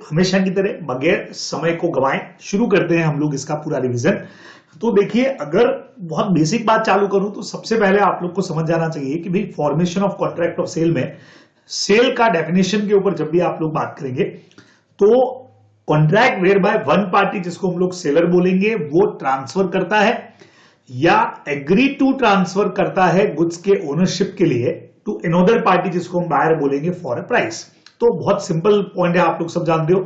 हमेशा की तरह बगैर समय को गवाएं शुरू करते हैं हम लोग इसका पूरा रिवीजन। तो देखिए, अगर बहुत बेसिक बात चालू करूं तो सबसे पहले आप लोग को समझ जाना चाहिए कि भाई formation of contract of sale में सेल का डेफिनेशन के ऊपर जब भी आप लोग बात करेंगे तो contract whereby one party, जिसको हम लोग सेलर बोलेंगे, वो ट्रांसफर करता है या एग्री टू ट्रांसफर करता है गुड्स के ओनरशिप के लिए टू अनदर पार्टी, जिसको हम बायर बोलेंगे फॉर अ प्राइस। तो बहुत सिंपल पॉइंट है, आप लोग सब जानते हो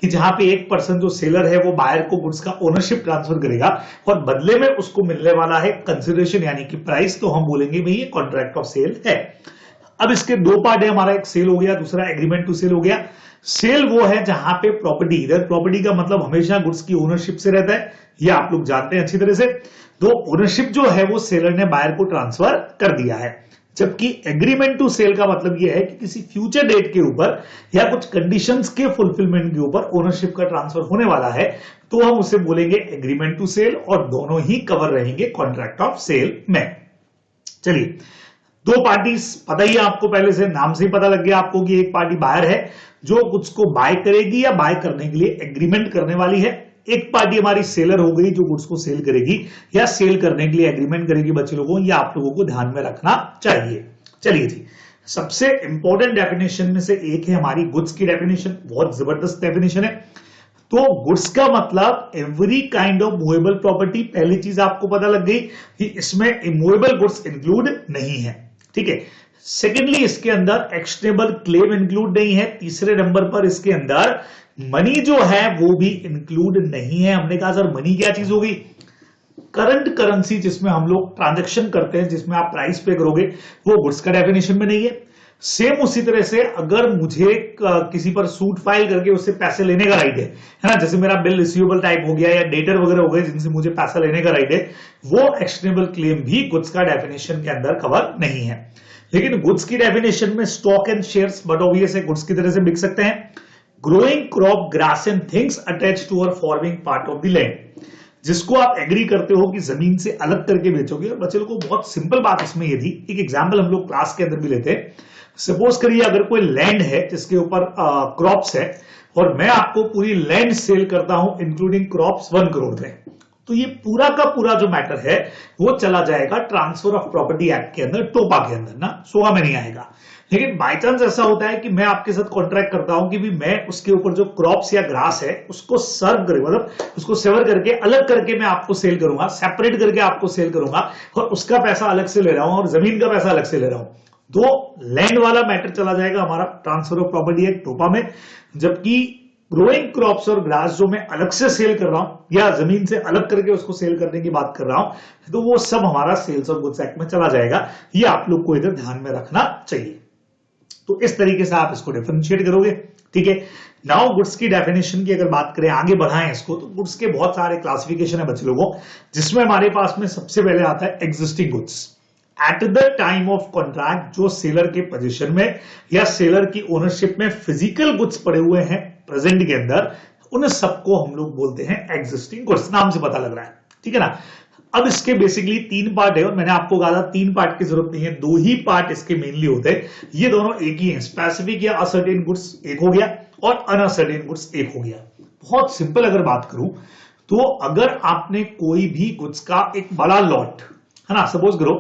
कि जहां पे एक पर्सन जो सेलर है वो बायर को गुड्स का ओनरशिप ट्रांसफर करेगा और बदले में उसको मिलने वाला है कंसिडरेशन यानी कि प्राइस, तो हम बोलेंगे भाई ये कॉन्ट्रैक्ट ऑफ सेल है। अब इसके दो पार्ट है, हमारा एक सेल हो गया, दूसरा एग्रीमेंट टू सेल हो गया। सेल वो है जहां पे प्रॉपर्टी, इधर प्रॉपर्टी का मतलब हमेशा गुड्स की ओनरशिप से रहता है, ये आप लोग जानते हैं अच्छी तरह से। तो ओनरशिप जो है वो सेलर ने बायर को ट्रांसफर कर दिया है, जबकि एग्रीमेंट टू सेल का मतलब यह है कि किसी फ्यूचर डेट के ऊपर या कुछ कंडीशंस के फुलफिलमेंट के ऊपर ओनरशिप का ट्रांसफर होने वाला है, तो हम उसे बोलेंगे एग्रीमेंट टू सेल और दोनों ही कवर रहेंगे कॉन्ट्रैक्ट ऑफ सेल में। चलिए, दो पार्टीज पता ही है आपको, पहले से नाम से ही पता लग गया आपको कि एक पार्टी बायर है जो गुड्स को बाय करेगी या बाय करने के लिए एग्रीमेंट करने वाली है, एक पार्टी हमारी सेलर हो गई जो गुड्स को सेल करेगी या सेल करने के लिए एग्रीमेंट करेगी। बच्चे लोगों, ये आप लोगों को ध्यान में रखना चाहिए। चलिए जी, सबसे इंपॉर्टेंट डेफिनेशन में से एक है हमारी गुड्स की डेफिनेशन, बहुत जबरदस्त डेफिनेशन है। तो गुड्स का मतलब every kind of movable property. पहली चीज आपको पता लग गई कि इसमें इमूवेबल गुड्स इंक्लूड नहीं है, ठीक है। सेकेंडली, इसके अंदर एक्शनेबल क्लेम इंक्लूड नहीं है। तीसरे नंबर पर इसके अंदर मनी जो है वो भी इंक्लूड नहीं है। हमने कहा सर मनी क्या चीज होगी? करंट करेंसी जिसमें हम लोग ट्रांजैक्शन करते हैं, जिसमें आप प्राइस पे करोगे, वो गुड्स का डेफिनेशन में नहीं है। सेम उसी तरह से अगर मुझे किसी पर सूट फाइल करके उससे पैसे लेने का राइट है ना, जैसे मेरा बिल रिसीवेबल टाइप हो गया या डेटर वगैरह हो गए जिनसे मुझे पैसा लेने का राइट है, वो एक्शनेबल क्लेम भी गुड्स का डेफिनेशन के अंदर कवर नहीं है। लेकिन गुड्स की डेफिनेशन में stock and shares but obvious है गुड्स की तरह से बिक सकते हैं। Growing crop, grass and things attach to और forming part of the land, जिसको आप एग्री करते हो कि जमीन से अलग करके बेचोगे। और बच्चे लोगों को बहुत सिंपल बात इसमें ये थी, एक एग्जांपल हम लोग क्लास के अंदर भी लेते हैं। सपोज करिए अगर कोई लैंड है जिसके ऊपर क्रॉप्स है और मैं आपको पूरी लैंड सेल करता हूं इंक्लूडिंग क्रॉप्स 1 करोड़ में, तो ये पूरा का पूरा जो मैटर है वो चला जाएगा ट्रांसफर ऑफ प्रॉपर्टी एक्ट के अंदर, टोपा के अंदर ना, सोहा में नहीं आएगा। लेकिन बाय चांस ऐसा होता है कि मैं आपके साथ कॉन्ट्रैक्ट करता हूं कि भी मैं उसके ऊपर जो क्रॉप्स या ग्रास है उसको सर्व करे, मतलब उसको सेवर करके अलग करके मैं आपको सेल करूंगा, सेपरेट करके आपको सेल करूंगा और उसका पैसा अलग से ले रहा हूं और जमीन का पैसा अलग से ले रहा हूं। तो लैंड वाला मैटर चला जाएगा हमारा ट्रांसफर ऑफ प्रॉपर्टी एक्ट टोपा में, जबकि ग्रोइंग क्रॉप्स और ग्रास जो मैं अलग से सेल कर रहा हूं या जमीन से अलग करके उसको सेल करने की बात कर रहा हूं, तो वो सब हमारा सेल्स ऑफ गुड्स एक्ट में चला जाएगा। ये आप लोग को इधर ध्यान में रखना चाहिए। तो इस तरीके से आप इसको डिफरेंशिएट करोगे, ठीक है। नाउ गुड्स की डेफिनेशन की अगर बात करें, आगे बढ़ाएं इसको, तो गुड्स के बहुत सारे क्लासिफिकेशन है बच्चे लोगों, जिसमें हमारे पास में सबसे पहले आता है existing goods. Eight the time of contract जो सेलर के पोजीशन में या सेलर की ओनरशिप में फिजिकल गुड्स पड़े हुए हैं प्रेजेंट के अंदर, उन सबको हम लोग बोलते हैं एग्जिस्टिंग गुड्स। नाम से पता लग रहा है, ठीक है ना। अब इसके बेसिकली 3 पार्ट है और मैंने आपको कहा था 3 पार्ट की जरूरत नहीं है, 2 ही पार्ट इसके मेनली होते हैं। ये दोनों एक ही हैं, स्पेसिफिक या असर्टेन गुड्स एक हो गया और अनअसर्टेन गुड्स एक हो गया। बहुत सिंपल अगर बात करूं तो अगर आपने कोई भी गुड्स का एक बड़ा लॉट है ना, सपोज करो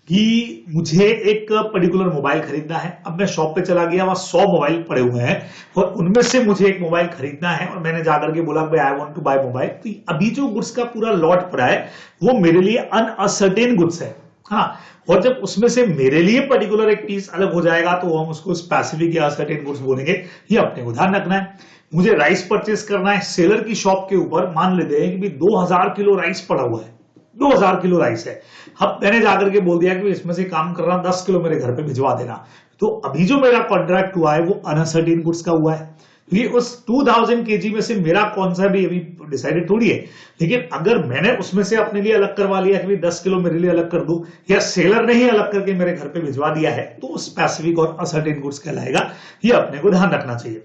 कि मुझे एक पर्टिकुलर मोबाइल खरीदना है, अब मैं शॉप पे चला गया, वहां 100 मोबाइल पड़े हुए हैं और उनमें से मुझे एक मोबाइल खरीदना है और मैंने जाकर के बोला भाई I want to buy mobile, तो अभी जो गुड्स का पूरा लॉट पड़ा है वो मेरे लिए अनअसर्टेन गुड्स है ना। और जब उसमें से मेरे लिए पर्टिकुलर एक पीस अलग हो जाएगा तो हम उसको स्पेसिफिक या असर्टेन गुड्स बोलेंगे। ये अपने को ध्यान रखना है। मुझे राइस परचेस करना है सेलर की शॉप के ऊपर, मान लेते हैं कि 2000 किलो राइस पड़ा हुआ है, 2000 किलो राइस है। अब मैंने जाकर के बोल दिया कि इसमें से काम कर रहा हूं 10 किलो मेरे घर पे भिजवा देना, तो अभी जो मेरा कॉन्ट्रैक्ट हुआ है वो अनअसर्टेन गुड्स का हुआ है, क्योंकि उस 2000 केजी में से मेरा कौन सा भी अभी डिसाइडेड थोड़ी है। लेकिन अगर मैंने उसमें से अपने लिए अलग करवा लिया कि 10 किलो मेरे लिए अलग कर दूं या सेलर ने ही अलग करके मेरे घर पे भिजवा दिया है, तो स्पेसिफिक और असर्टेन गुड्स कहलाएगा। ये अपने को ध्यान रखना चाहिए।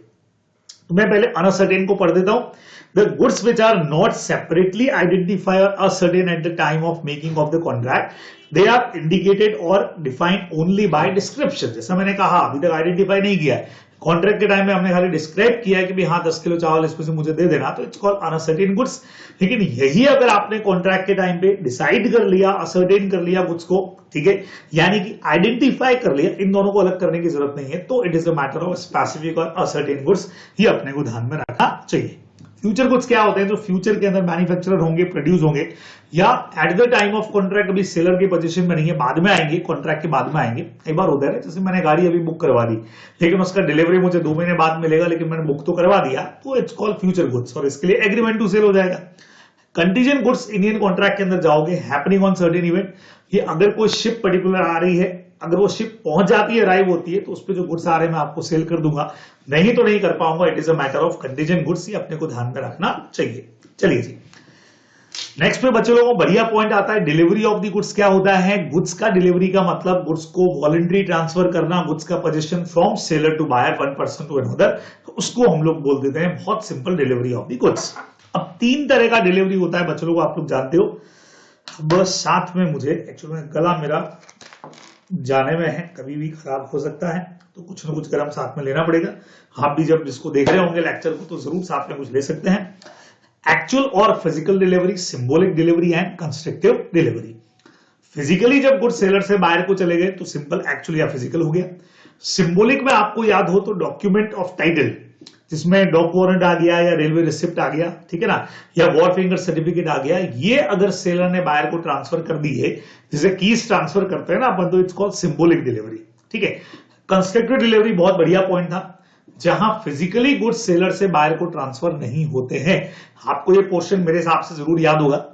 तो मैं पहले अनअसर्टेन को पढ़ देता हूं। The goods which are not separately identified or ascertained at the time of making of the contract, they are indicated or defined only by description। जैसा मैंने कहा अभी तक आइडेंटिफाई नहीं किया है, कॉन्ट्रैक्ट के टाइम में हमने खाली डिस्क्राइब किया है कि भाई हाँ 10 किलो चावल इसमें से मुझे दे देना, तो इट्स कॉल्ड अनसर्टेन गुड्स। लेकिन यही अगर आपने कॉन्ट्रैक्ट के टाइम पे डिसाइड कर लिया, असर्टेन कर लिया गुड्स को, ठीक है, यानी कि आइडेंटिफाई कर लिया, इन दोनों को अलग करने की जरूरत नहीं है, तो it is a matter of specific और असर्टेन गुड्स, ये अपने को ध्यान में रखना चाहिए। फ्यूचर गुड्स क्या होते हैं? जो फ्यूचर के अंदर मैन्युफैक्चरर होंगे, प्रोड्यूस होंगे, या at the time of contract, अभी सेलर की पोजीशन में नहीं है, बाद में आएंगे, कॉन्ट्रैक्ट के बाद में आएंगे। कई बार होता है जैसे मैंने गाड़ी अभी बुक करवा दी, लेकिन उसका डिलीवरी मुझे 2 महीने बाद मिलेगा, लेकिन मैंने बुक तो करवा दिया, तो इट्स कॉल्ड फ्यूचर गुड्स, और इसके लिए एग्रीमेंट टू सेल हो जाएगा। कंटीजेंट गुड्स इंडियन कॉन्ट्रैक्ट के अंदर जाओगे, हैपनिंग ऑन सर्टेन इवेंट, ये अगर कोई शिप पर्टिकुलर आ रही है, अगर वो शिप पहुंच जाती है, अराइव होती है, तो उस पर जो गुड्स आ रहे हैं मैं आपको सेल कर दूंगा, नहीं तो नहीं कर पाऊंगा। It is a matter of contingent goods, ये अपने को ध्यान में रखना चाहिए। चलिए जी, नेक्स्ट पे बच्चे लोगों को बढ़िया पॉइंट आता है, डिलीवरी ऑफ द गुड्स क्या होता है? गुड्स का डिलीवरी का मतलब गुड्स को वॉलंटरी ट्रांसफर करना, गुड्स का possession from seller to buyer, one person to another, उसको हम लोग बोल देते हैं बहुत simple delivery of the goods. अब 3 तरह का डिलीवरी होता है बच्चे लोग, आप लोग जानते हो। बस साथ में मुझे एक्चुअली में गला मेरा जाने में है, कभी भी खराब हो सकता है, तो कुछ ना कुछ गर्म साथ में लेना पड़ेगा। आप भी जब जिसको देख रहे होंगे लेक्चर को, तो जरूर साथ में कुछ ले सकते हैं। एक्चुअल और physical delivery, symbolic delivery and constructive delivery. Physically जब गुड्स सेलर से बाहर को चले गए तो सिंपल, एक्चुअल या फिजिकल हो गया। सिंबॉलिक में आपको याद हो तो डॉक्यूमेंट ऑफ टाइटल, जिसमें डॉक वारंट आ गया या रेलवे रिसिप्ट आ गया, ठीक है ना, या वॉर फिंगर सर्टिफिकेट आ गया, ये अगर सेलर ने बायर को ट्रांसफर कर दी है, जिसे कीज ट्रांसफर करते हैं ना अपन, तो इट्स कॉल्ड सिंबॉलिक डिलीवरी, ठीक है। कंस्ट्रक्टिव डिलीवरी बहुत बढ़िया पॉइंट था, जहां फिजिकली गुड्स सेलर से बायर को ट्रांसफर नहीं होते हैं। आपको ये पोर्शन मेरे हिसाब से जरूर याद होगा।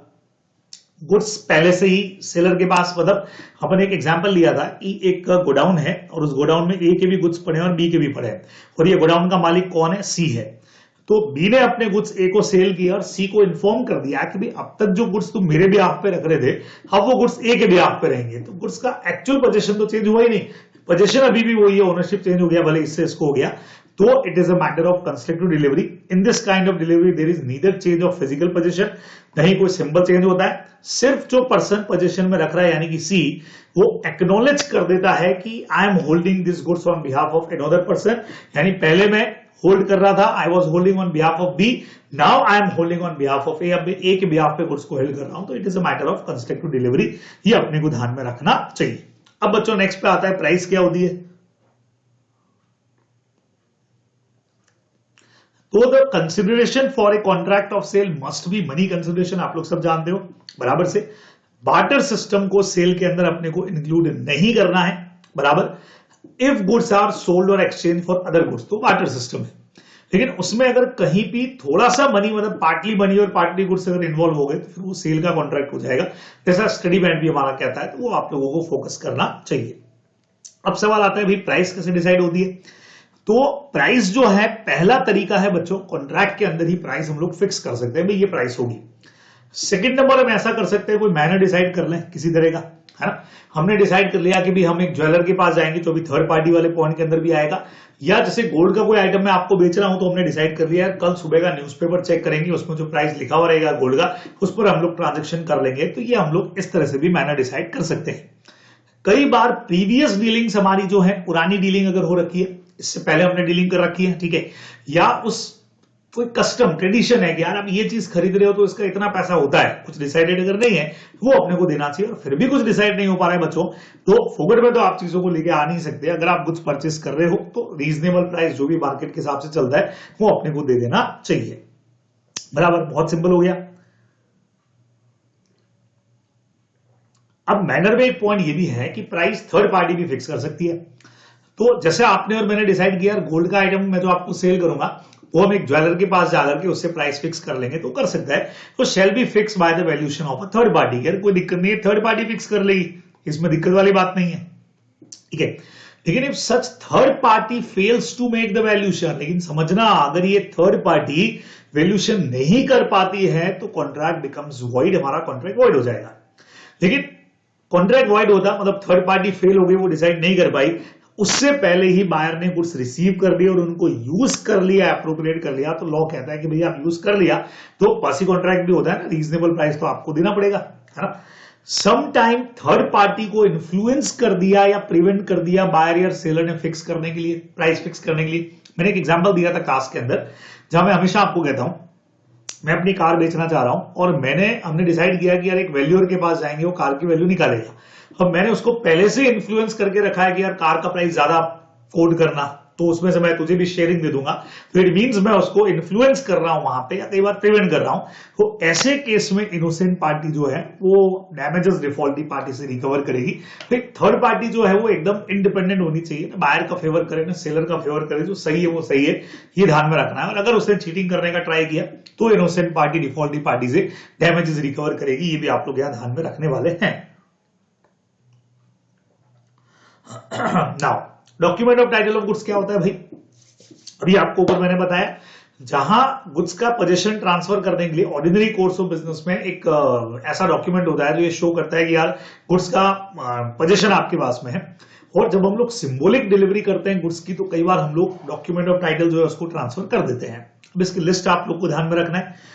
गुड्स पहले से ही सेलर के पास, मतलब अपन एक एग्जांपल लिया था कि एक गोडाउन है और उस गोडाउन में ए के भी गुड्स पड़े हैं और बी के भी पड़े हैं, और ये गोडाउन का मालिक कौन है? सी है। तो बी ने अपने गुड्स ए को सेल किया और सी को इन्फॉर्म कर दिया कि भाई अब तक जो गुड्स तुम मेरे बिहाफ पे रख रहे थे, अब वो गुड्स ए के बिहाफ पे रहेंगे। तो गुड्स का एक्चुअल पोजीशन तो चेंज हुआ ही नहीं, पोजीशन अभी भी वही है, ओनरशिप चेंज हो गया, भले इससे इसको हो गया। तो it is a matter of constructive delivery. In this kind of delivery there is neither change of physical possession, नहीं कोई सिंबल चेंज होता है, सिर्फ जो पर्सन पोजीशन में रख रहा है यानी कि सी, वो एक्नॉलेज कर देता है कि I am holding this goods on behalf of another person, यानी पहले मैं होल्ड कर रहा था, I was holding on behalf of B, now I am holding on behalf of A, अब ए के बिहाफ पे गुड्स को होल्ड कर रहा हूं। तो it is a matter of constructive delivery, ये अपने को ध्यान में रखना चाहिए। अब बच्चों नेक्स्ट पे आता है प्राइस क्या होती है। तो the consideration for a contract of sale must be money consideration, आप लोग सब जानते हो बराबर से। बार्टर सिस्टम को सेल के अंदर अपने को इंक्लूड नहीं करना है, बराबर। इफ गुड्स आर सोल्ड और एक्सचेंज फॉर अदर गुड्स, तो बार्टर सिस्टम है, लेकिन उसमें अगर कहीं भी थोड़ा सा मनी, मतलब पार्टली मनी और पार्टली गुड्स अगर इन्वॉल्व हो गए, तो फिर वो सेल का कॉन्ट्रैक्ट हो जाएगा, जैसा स्टडी बैंड भी हमारा कहता है। तो वो आप लोगों को फोकस करना चाहिए। अब सवाल आता है भाई प्राइस कैसे डिसाइड होती है। तो प्राइस जो है, पहला तरीका है बच्चों, कॉन्ट्रैक्ट के अंदर ही प्राइस हम लोग फिक्स कर सकते हैं, भाई ये प्राइस होगी। सेकंड नंबर हम ऐसा कर सकते हैं, कोई मैनर डिसाइड कर लें किसी तरह का, है ना। हमने डिसाइड कर लिया कि भी हम एक ज्वेलर के पास जाएंगे, जो भी थर्ड पार्टी वाले पॉइंट के अंदर भी आएगा, या जैसे गोल्ड का कोई आइटम मैं आपको बेच रहा हूं, तो हमने डिसाइड कर लिया कल सुबह का न्यूज़पेपर चेक करेंगे, उसमें जो प्राइस लिखा हुआ रहेगा गोल्ड का, उस पर हम लोग ट्रांजेक्शन कर लेंगे। तो ये हम लोग इस तरह से भी मैनर डिसाइड कर सकते हैं। कई बार प्रीवियस डीलिंग्स हमारी जो है, पुरानी डीलिंग अगर हो रखी है, इससे पहले हमने डीलिंग कर रखी है, ठीक है, या उस कोई कस्टम ट्रेडिशन है कि यार आप ये चीज खरीद रहे हो तो इसका इतना पैसा होता है, कुछ डिसाइडेड अगर नहीं है, वो अपने को देना चाहिए। और फिर भी कुछ डिसाइड नहीं हो पा रहा है बच्चों, तो फोकट में तो आप चीजों को लेके आ नहीं सकते। अगर आप कुछ परचेस कर रहे हो तो रीजनेबल प्राइस जो भी मार्केट के हिसाब से चलता है, वो अपने को दे देना चाहिए, बराबर। बहुत सिंपल हो गया। अब मैनर में एक पॉइंट ये भी है कि प्राइस थर्ड पार्टी भी फिक्स कर सकती है। तो जैसे आपने और मैंने डिसाइड किया गोल्ड का आइटम मैं जो आपको सेल करूंगा, वो हम एक ज्वेलर के पास जाकर के उससे प्राइस फिक्स कर लेंगे, तो कर सकता है। तो shall be fix by the valuation of a third party. यार कोई दिक्कत नहीं है, थर्ड पार्टी फिक्स कर लेगी, इसमें दिक्कत वाली बात नहीं है, ठीक है। लेकिन if such third party fails to make the valuation, लेकिन समझना अगर ये थर्ड पार्टी वैल्यूएशन नहीं कर पाती है तो कॉन्ट्रैक्ट बिकम्स वॉइड, हमारा कॉन्ट्रैक्ट वॉइड हो जाएगा। लेकिन कॉन्ट्रैक्ट वॉइड होता मतलब थर्ड पार्टी फेल हो गई, वो डिसाइड नहीं कर पाई, उससे पहले ही बायर ने गुड्स रिसीव कर लिए और उनको यूज कर लिया, अप्रोप्रिएट कर लिया, तो लॉ कहता है कि भैया आप यूज कर लिया तो पासी कॉन्ट्रैक्ट भी होता है ना, रीजनेबल प्राइस तो आपको देना पड़ेगा, है ना। सम टाइम थर्ड पार्टी को इन्फ्लुएंस कर दिया या प्रिवेंट कर दिया बायर या सेलर ने फिक्स करने के लिए, प्राइस फिक्स करने के लिए। मैंने एक एग्जांपल दिया था क्लास के अंदर, जहां मैं हमेशा आपको कहता हूं मैं अपनी कार बेचना चाह रहा हूं और हमने डिसाइड किया कि यार एक वैल्यूअर के पास जाएंगे, वो कार की वैल्यू निकालेगा। अब मैंने उसको पहले से इन्फ्लुएंस करके रखा है कि यार कार का प्राइस ज्यादा कोट करना, तो उसमें से मैं तुझे भी शेयरिंग दे दूंगा, तो इट मींस मैं उसको इन्फ्लुएंस कर रहा हूं वहां पे, या कई बार प्रिवेंट कर रहा हूं। तो ऐसे केस में इनोसेंट पार्टी जो है वो डैमेजेस डिफॉल्टी पार्टी से रिकवर करेगी। तो थर्ड पार्टी जो है वो एकदम इंडिपेंडेंट होनी चाहिए, ना बायर का फेवर करे ना सेलर का फेवर करे, जो सही है वो सही है, ये ध्यान में रखना है। और अगर उसने चीटिंग करने का ट्राई किया तो इनोसेंट पार्टी डिफॉल्टी पार्टी से डैमेजेस रिकवर करेगी, ये भी आप लोग यहां ध्यान में रखने वाले हैं। Now document of title of goods क्या होता है भाई? अभी आपको ऊपर मैंने बताया, जहां गुड्स का पोजीशन ट्रांसफर करने के लिए ऑर्डिनरी कोर्स ऑफ बिजनेस में एक ऐसा डॉक्यूमेंट होता है जो ये शो करता है कि यार गुड्स का पोजीशन आपके पास में है। और जब हम लोग सिंबॉलिक डिलीवरी करते हैं गुड्स की, तो कई बार हम लोग डॉक्यूमेंट ऑफ टाइटल जो है उसको ट्रांसफर कर देते हैं। अब इसकी लिस्ट आप लोग को ध्यान में रखना है।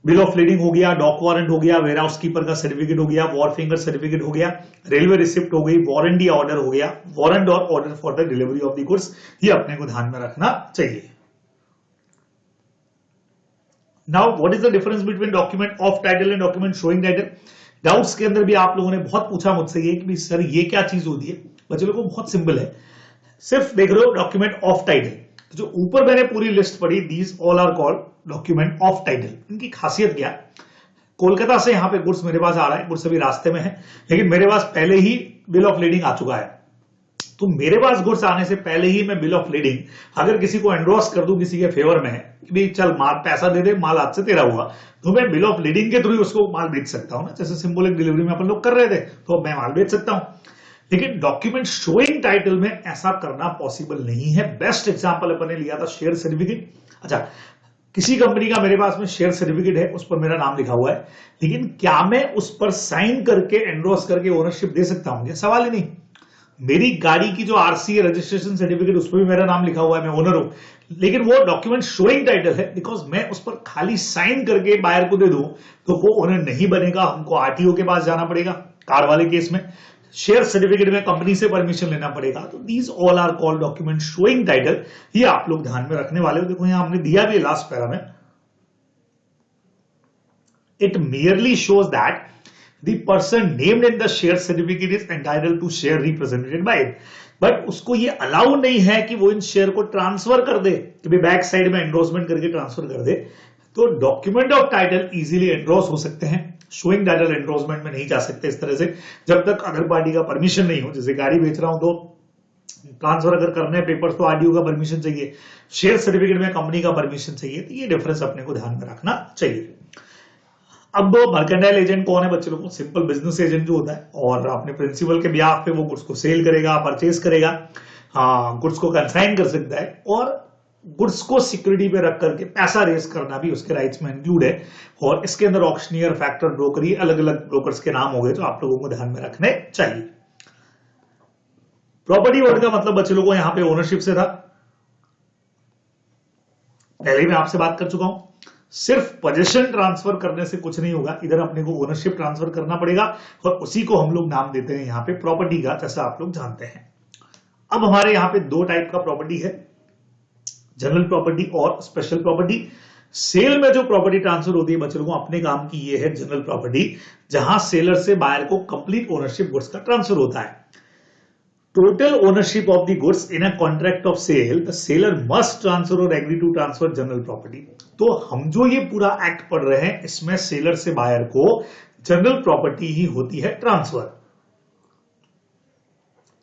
बिल ऑफ लीडिंग हो गया, डॉक वारंट हो गया, वेयर हाउस कीपर का सर्टिफिकेट हो गया, वॉर फिंगर सर्टिफिकेट हो गया, रेलवे रिसिप्ट हो गई, वारंटी ऑर्डर हो गया, वारंट और order for the delivery of the goods, ये अपने को ध्यान में रखना चाहिए। Now what is the difference between document of title and document showing title? Doubts के अंदर भी आप लोगों ने बहुत पूछा मुझसे ये कि सर ये क्या चीज होती है। बच्चों लोगों को बहुत सिंपल है, सिर्फ देख रहे हो डॉक्यूमेंट ऑफ टाइटल, जो ऊपर मैंने पूरी लिस्ट पढ़ी, these all are called document of title. इनकी खासियत क्या है? कोलकाता से यहां पे गुड्स मेरे पास आ रहा है, गुड्स अभी रास्ते में है, लेकिन मेरे पास पहले ही बिल ऑफ लीडिंग आ चुका है। तो मेरे पास गुड्स आने से पहले ही मैं बिल ऑफ लीडिंग अगर किसी को एंडोर्स कर दूं किसी के फेवर में कि भाई चल माल पैसा दे दे, माल आज से तेरा हुआ, तो मैं बिल ऑफ लीडिंग के थ्रू उसको माल बेच सकता हूं ना, जैसे सिंबॉलिक डिलीवरी में अपन लोग कर रहे थे, तो अब मैं माल बेच सकता हूं। लेकिन डॉक्यूमेंट शोइंग टाइटल में ऐसा करना पॉसिबल नहीं है। बेस्ट एग्जांपल अपन ने लिया था शेयर सर्टिफिकेट। अच्छा, किसी कंपनी का मेरे पास में शेयर सर्टिफिकेट है, उस पर मेरा नाम लिखा हुआ है, लेकिन क्या मैं उस पर साइन करके एंडोर्स करके ओनरशिप दे सकता हूं? ये सवाल ही नहीं। मेरी गाड़ी की जो आरसी रजिस्ट्रेशन सर्टिफिकेट, उस पर भी मेरा नाम लिखा हुआ है, मैं ओनर हूं, लेकिन वो डॉक्यूमेंट शोइंग टाइटल है, बिकॉज मैं उस पर खाली साइन करके बायर को दे दूं तो वो ओनर नहीं बनेगा, हमको आरटीओ के पास जाना पड़ेगा कार वाले केस में। शेयर सर्टिफिकेट में कंपनी से परमिशन लेना पड़ेगा। तो these all are called document showing title, ये आप लोग ध्यान में रखने वाले हो। देखो यहां हमने दिया भी लास्ट पैरा में, it merely shows that the person named in the share certificate is entitled to share represented by it, but उसको ये अलाउ नहीं है कि वो इन शेयर को ट्रांसफर कर दे, कि भाई बैक साइड में एंडोर्समेंट करके ट्रांसफर कर दे। तो document of title easily endorse हो सकते हैं, शोइंग टाइटल एंडोर्समेंट में नहीं जा सकते इस तरह से, जब तक अदर पार्टी का परमिशन नहीं हो। जैसे गाड़ी बेच रहा हूं तो ट्रांसफर अगर करने पेपर्स तो आरडीओ का परमिशन चाहिए, शेयर सर्टिफिकेट में कंपनी का परमिशन चाहिए। तो ये डिफरेंस अपने को ध्यान में रखना चाहिए। अब मर्केंडाइल एजेंट कौन है बच्चे लोगों? सिंपल बिजनेस एजेंट जो होता है, और अपने प्रिंसिपल के ब्याह पे वो गुड्स को सेल करेगा, परचेज करेगा, गुड्स को कंसाइन कर सकता है, और गुड्स को सिक्योरिटी पे रख करके पैसा रेस करना भी उसके राइट्स में इंक्लूड है। और इसके अंदर ऑक्शनियर, फैक्टर, ब्रोकर, ये अलग अलग ब्रोकर्स के नाम हो गए जो आप लोगों को ध्यान में रखने चाहिए। प्रॉपर्टी वर्ड का मतलब बच्चे लोगों को यहां पे ओनरशिप से था, पहले ही मैं आपसे बात कर चुका हूं। सिर्फ पोजीशन ट्रांसफर करने से कुछ नहीं होगा, इधर अपने को ओनरशिप ट्रांसफर करना पड़ेगा, और उसी को हम लोग नाम देते हैं यहां पे प्रॉपर्टी का, जैसा आप लोग जानते हैं। अब हमारे यहां पे दो टाइप का प्रॉपर्टी है, जनरल प्रॉपर्टी और स्पेशल प्रॉपर्टी। सेल में जो प्रॉपर्टी ट्रांसफर होती है बच्चों लोगों अपने काम की, ये है जनरल प्रॉपर्टी, जहां सेलर से बायर को कंप्लीट ओनरशिप गुड्स का ट्रांसफर होता है। Total ownership of the goods in a contract of sale, the seller must transfer और agree to transfer general property. तो हम जो ये पूरा एक्ट पढ़ रहे हैं, इसमें सेलर से बायर को जनरल प्रॉपर्टी ही होती है ट्रांसफर।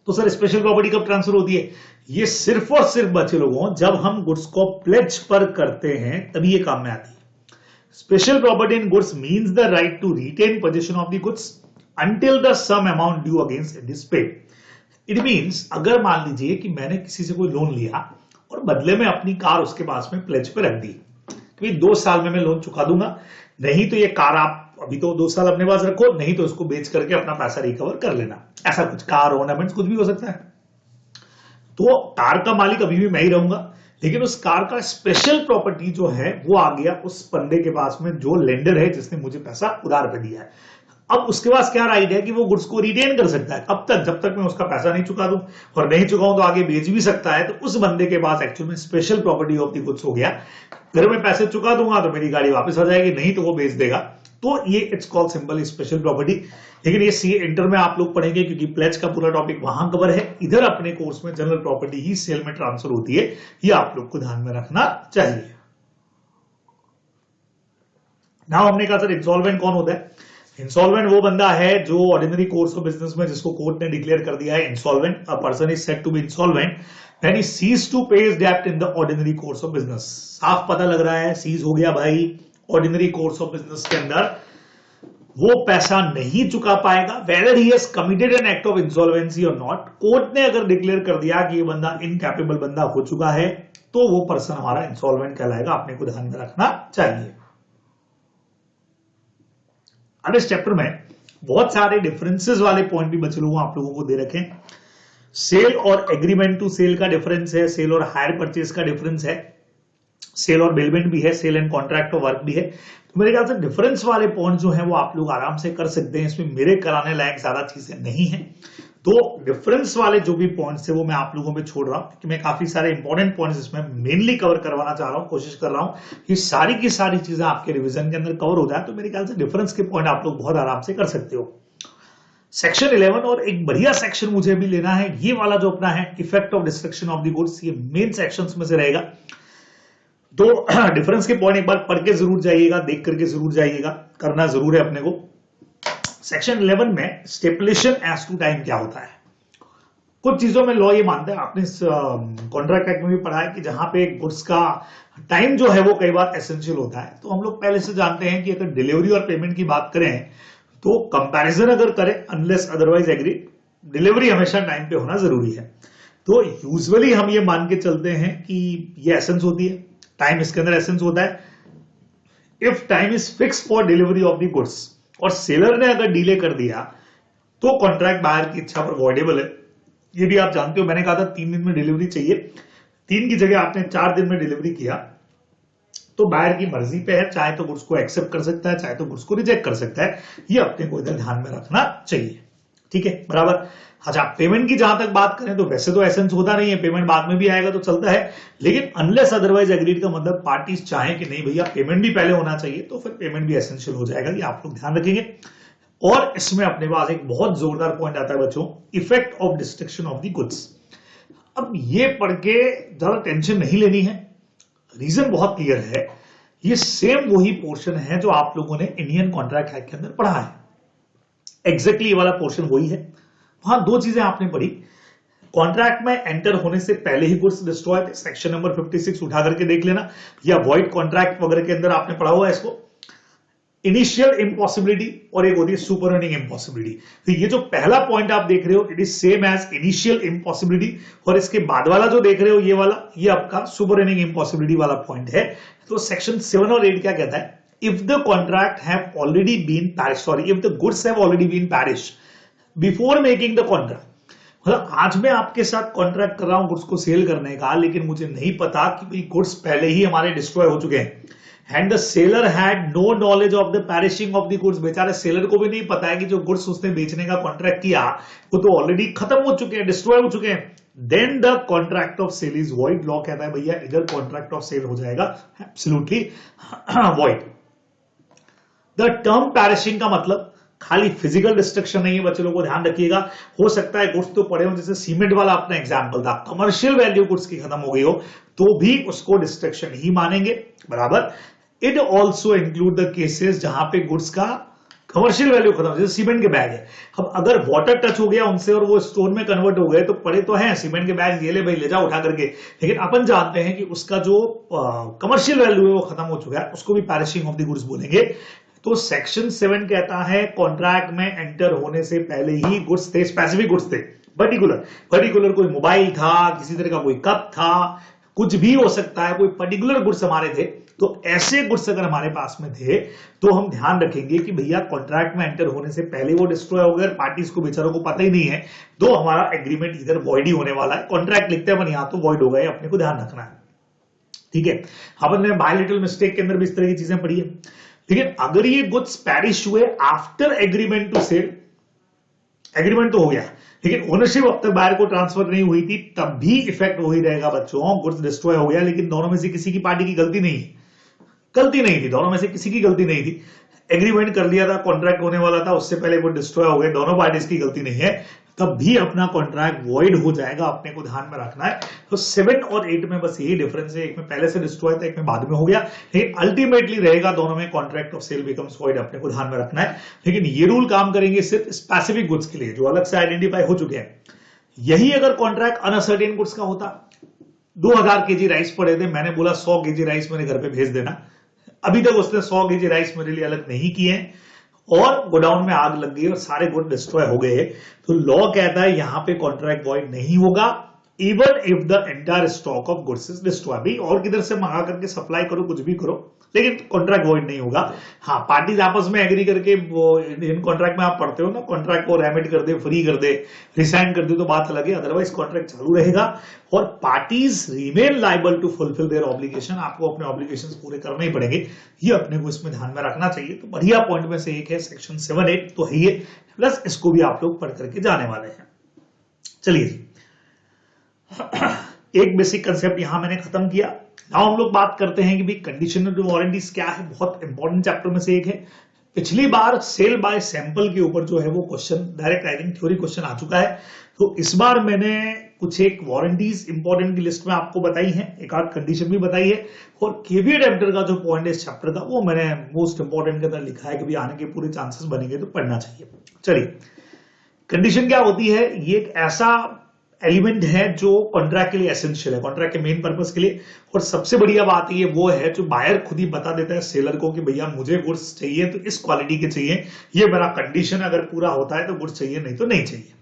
तो सर स्पेशल प्रॉपर्टी कब ट्रांसफर होती है? ये सिर्फ और सिर्फ बच्चे लोगों जब हम गुड्स को प्लेज पर करते हैं तभी ये काम में आती है। Special property in goods means the right to retain possession of the goods until the sum amount due against it is paid. It means अगर मान लीजिए कि मैंने किसी से कोई लोन लिया और बदले में अपनी कार उसके पास में प्लेज पे रख दी कि 2 साल में मैं लोन चुका दूंगा, नहीं तो ये कार आप अभी तो 2 साल अपने पास रखो, नहीं तो उसको बेच करके अपना पैसा रिकवर कर लेना, ऐसा कुछ, कार ऑर्नामेंट्स कुछ भी हो सकता है। तो कार का मालिक अभी भी मैं ही रहूंगा, लेकिन उस कार का स्पेशल प्रॉपर्टी जो है वो आ गया उस बंदे के पास में जो लेंडर है, जिसने मुझे पैसा उधार पे दिया है। अब उसके पास क्या राइट है कि वो गुड्स को रिटेन कर सकता है अब तक, जब तक मैं उसका पैसा नहीं चुका दूं, और नहीं चुकाऊं तो आगे बेच भी सकता है। तो उस बंदे के पास एक्चुअल में special property of the goods हो गया। अगर मैं पैसे चुका दूंगा तो मेरी गाड़ी वापस आ जाएगी, नहीं तो वो बेच देगा। तो ये it's called simple special property. लेकिन ये सी इंटर में आप लोग पढ़ेंगे क्योंकि प्लेज का पूरा टॉपिक वहां कवर है। इधर अपने कोर्स में जनरल प्रॉपर्टी ही सेल में ट्रांसफर होती है, ये आप लोग को ध्यान में रखना चाहिए। नाउ हमने कहा सर इंसॉल्वेंट कौन होता है? इंसॉल्वेंट वो बंदा है जो ऑर्डिनरी कोर्स ऑफ बिजनेस में जिसको कोर्ट ने डिक्लेयर कर दिया है insolvent. A person is said to be insolvent when he ceases to pay his डेब्ट in the ordinary course of business. साफ पता लग रहा है सीज हो गया भाई, ऑर्डिनरी कोर्स ऑफ बिजनेस के अंदर वो पैसा नहीं चुका पाएगा, weather he has committed an act of insolvency और नॉट। कोर्ट ने अगर डिक्लेयर कर दिया कि ये बंदा इनकैपेबल बंदा हो चुका है तो वो पर्सन हमारा इंसॉल्वेंट कहलाएगा, अपने को ध्यान में रखना चाहिए। अब इस चैप्टर में बहुत सारे डिफरेंसेस वाले पॉइंट भी बचे लोगों आप लोगों को दे रखे। सेल और एग्रीमेंट टू सेल का डिफरेंस है, सेल और हायर परचेज का डिफरेंस है, सेल और बिलमेंट भी है, sale and contract of work भी है। तो मेरे ख्याल से डिफरेंस वाले पॉइंट जो है वो आप लोग आराम से कर सकते हैं, इसमें मेरे कराने लायक ज्यादा चीजें नहीं है। तो डिफरेंस वाले जो भी पॉइंट्स है वो मैं आप लोगों पे छोड़ रहा हूं क्योंकि मैं काफी सारे इंपॉर्टेंट पॉइंट्स इसमें मेनली कवर करवाना चाह रहा हूं, कोशिश कर रहा हूं कि सारी की सारी चीजें आपके रिवीजन के अंदर कवर हो जाए। तो मेरे ख्याल से डिफरेंस के पॉइंट आप लोग बहुत आराम से कर सकते हो। सेक्शन 11 और एक बढ़िया सेक्शन मुझे भी लेना है, ये वाला जो अपना है effect of destruction of the goods, ये मेन सेक्शंस में से रहेगा। तो डिफरेंस के पॉइंट एक बार पढ़ के जरूर जाइएगा, देख करके जरूर जाइएगा, करना जरूर है अपने को। सेक्शन 11 में स्टेपुलेशन एज टू टाइम क्या होता है। कुछ चीजों में लॉ ये मानता है, आपने कॉन्ट्रैक्ट एक्ट में भी पढ़ा है कि जहां पे गुड्स का टाइम जो है वो कई बार एसेंशियल होता है। तो हम लोग पहले से जानते हैं कि अगर डिलीवरी और पेमेंट की बात करें तो कंपैरिजन अगर करें अनलेस अदरवाइज एग्री, डिलीवरी हमेशा टाइम पे होना जरूरी है। तो यूजुअली हम ये मान के चलते हैं कि ये एसेंस होती है, टाइम इसके अंदर एसेंस होता है। If time is fix for delivery of the goods और सेलर ने अगर डिले कर दिया तो कॉन्ट्रैक्ट बायर की इच्छा पर वॉइडेबल है। ये भी आप जानते हो, मैंने कहा था 3 दिन में डिलीवरी चाहिए, 3 की जगह आपने 4 दिन में डिलीवरी किया तो बायर की मर्जी पे है, चाहे तो गुड्स को एक्सेप्ट कर सकता है, चाहे तो गुड्स को रिजेक्ट कर सकता है। ये अपने को इधर ध्यान में रखना चाहिए, ठीक है, बराबर। अच्छा, पेमेंट की जहां तक बात करें तो वैसे तो एसेंस होता नहीं है, पेमेंट बाद में भी आएगा तो चलता है, लेकिन अनलेस अदरवाइज एग्रीड का मतलब पार्टीज चाहें कि नहीं भैया पेमेंट भी पहले होना चाहिए तो फिर पेमेंट भी एसेंशियल हो जाएगा, ये आप लोग ध्यान रखेंगे। और इसमें अपने पास एक बहुत जोरदार पॉइंट आता है बच्चों, effect of destruction of the goods. अब ये पढ़ के ज्यादा टेंशन नहीं लेनी है, रीजन बहुत क्लियर है। ये सेम वही पोर्शन है जो आप लोगों ने इंडियन कॉन्ट्रैक्ट एक्ट के अंदर पढ़ा है, एग्जैक्टली ये वाला पोर्शन वही है। वहां 2 चीजें आपने पढ़ी, कॉन्ट्रैक्ट में एंटर होने से पहले ही गुड्स डिस्ट्रॉय थे, सेक्शन नंबर 56 उठा करके देख लेना, या वॉइड कॉन्ट्रैक्ट वगैरह के अंदर आपने पढ़ा हुआ है इसको, इनिशियल इम्पॉसिबिलिटी और एक होती है सुपरवेनिंग इम्पॉसिबिलिटी। तो ये जो पहला पॉइंट आप देख रहे हो it is same as initial impossibility, और इसके बाद वाला जो देख रहे हो ये वाला, ये आपका सुपरवेनिंग इम्पॉसिबिलिटी वाला पॉइंट है। तो सेक्शन 7 और 8 क्या कहता है, if the contract have already been perish, sorry, if the goods have already been perish before making the contract. मतलब आज मैं आपके साथ कॉन्ट्रैक्ट कर रहा हूं गुड्स को सेल करने का, लेकिन मुझे नहीं पता कि भाई गुड्स पहले ही हमारे डिस्ट्रॉय हो चुके हैं, and the seller had no knowledge of the perishing of the goods. बेचारे सेलर को भी नहीं पता है कि जो गुड्स उसने बेचने का कॉन्ट्रैक्ट किया वो तो ऑलरेडी खत्म हो चुके हैं, डिस्ट्रॉय हो चुके हैं, then the contract of sale is void. Law कहता है भैया इधर कॉन्ट्रैक्ट ऑफ सेल हो जाएगा absolutely void. The term perishing का मतलब खाली फिजिकल डिस्ट्रक्शन नहीं है, बच्चे लोगों को ध्यान रखिएगा। हो सकता है गुड्स तो पड़े हो, जैसे सीमेंट वाला अपना एग्जांपल था, कमर्शियल वैल्यू गुड्स की खत्म हो गई हो तो भी उसको डिस्ट्रक्शन ही मानेंगे, बराबर। It also include the cases जहां पे गुड्स का कमर्शियल वैल्यू खत्म, जैसे सीमेंट के बैग है, अब अगर वाटर टच हो गया उनसे और वो स्टोन में कन्वर्ट हो गए तो पड़े तो हैं सीमेंट के बैग, ये ले भाई ले जा उठा करके, लेकिन अपन जानते हैं कि उसका जो कमर्शियल वैल्यू है वो खत्म हो चुका है, उसको भी पैरिशिंग ऑफ द गुड्स बोलेंगे। तो सेक्शन 7 कहता है कॉन्ट्रैक्ट में एंटर होने से पहले ही गुड्स थे, स्पेसिफिक गुड्स थे, पर्टिकुलर कोई मोबाइल था, किसी तरह का कोई कप था, कुछ भी हो सकता है, कोई पर्टिकुलर गुड्स हमारे थे। तो ऐसे गुड्स अगर हमारे पास में थे तो हम ध्यान रखेंगे कि भैया कॉन्ट्रैक्ट में एंटर होने से पहले वो डिस्ट्रॉय हो गए, पार्टीज को बेचारों को पता ही नहीं है, तो हमारा एग्रीमेंट इधर वॉइड ही होने वाला है। कॉन्ट्रैक्ट लिखते हैं अपन यहां तो वॉइड हो गए, अपने को ध्यान रखना है, ठीक है। अपन ने बायलैटरल मिस्टेक के अंदर भी इस तरह की चीजें पढ़ी है, लेकिन अगर ये गुड्स पैरिश हुए after agreement to sale, agreement तो हो गया लेकिन ओनरशिप अब तक बायर को ट्रांसफर नहीं हुई थी, तब भी इफेक्ट वही रहेगा बच्चों, गुड्स डिस्ट्रॉय हो गया लेकिन दोनों में से किसी की पार्टी की गलती नहीं है, गलती नहीं थी, दोनों में से किसी की गलती नहीं थी, एग्रीमेंट कर लिया था, कॉन्ट्रैक्ट होने वाला था, उससे पहले वो डिस्ट्रॉय हो गए, दोनों पार्टीज की गलती नहीं है, तब भी अपना कॉन्ट्रैक्ट वॉइड हो जाएगा, अपने को ध्यान में रखना है। तो 7 और 8 में बस यही डिफरेंस है, एक में पहले से डिस्ट्रॉय था, एक में बाद में हो गया, लेकिन अल्टीमेटली रहेगा दोनों में contract of sale becomes void, अपने को ध्यान में रखना है। लेकिन ये रूल काम करेंगे सिर्फ स्पेसिफिक गुड्स के लिए जो अलग से आइडेंटिफाई हो चुके हैं। यही अगर कॉन्ट्रैक्ट अनसर्टेन गुड्स का होता, 2000 केजी राइस पड़े थे, मैंने बोला 100 केजी राइस मेरे घर पे भेज देना, अभी तक उसने 100 केजी राइस मेरे लिए अलग नहीं किए और गोडाउन में आग लग गई और सारे गुड डिस्ट्रॉय हो गए, तो लॉ कहता है यहां पे कॉन्ट्रैक्ट वॉइड नहीं होगा even if the entire stock of goods is destroy. भाई और किधर से मंगा करके सप्लाई करो, कुछ भी करो, लेकिन कॉन्ट्रैक्ट वॉइड नहीं होगा। हाँ, पार्टीज आपस में एग्री करके वो इन कॉन्ट्रैक्ट में आप पढ़ते हो ना, कॉन्ट्रैक्ट को रेमिट कर दे, फ्री कर दे, रिसाइन कर दे तो बात अलग है, अदरवाइज कॉन्ट्रैक्ट चालू रहेगा और parties remain liable to fulfil their obligation, आपको अपने ऑब्लिगेशंस पूरे करने ही पड़ेंगे, ये अपने को इसमें ध्यान में रखना चाहिए। तो बढ़िया पॉइंट में से एक है सेक्शन 7-8 तो है ये, प्लस इसको भी आप लोग पढ़ करके जाने वाले हैं। चलिए एक बेसिक कंसेप्ट यहां मैंने खत्म किया। नाउ हम लोग बात करते हैं कि भाई कंडीशनल वारंटीज क्या है, बहुत इंपॉर्टेंट चैप्टर में से एक है। पिछली बार सेल बाय सैंपल के ऊपर जो है वो question direct I think theory question आ चुका है, तो इस बार मैंने कुछ एक वारंटीज इंपॉर्टेंट की लिस्ट में आपको बताई है, एक आध कंडीशन भी बताई है और केवीएट एडिटर का जो पॉइंट है इस चैप्टर का वो मैंने मोस्ट इंपॉर्टेंट के अंदर लिखा है कि भाई आने के पूरे चांसेस बनेंगे तो पढ़ना चाहिए। चलिए कंडीशन क्या होती है, ये एक ऐसा एलिमेंट है जो कॉन्ट्रैक्ट के लिए एसेंशियल है, कॉन्ट्रैक्ट के मेन पर्पस के लिए, और सबसे बढ़िया बात ये वो है जो बायर खुद ही बता देता है सेलर को कि भैया मुझे गुड्स चाहिए तो इस क्वालिटी के चाहिए, ये मेरा कंडीशन अगर पूरा होता है तो गुड्स चाहिए, नहीं तो नहीं चाहिए।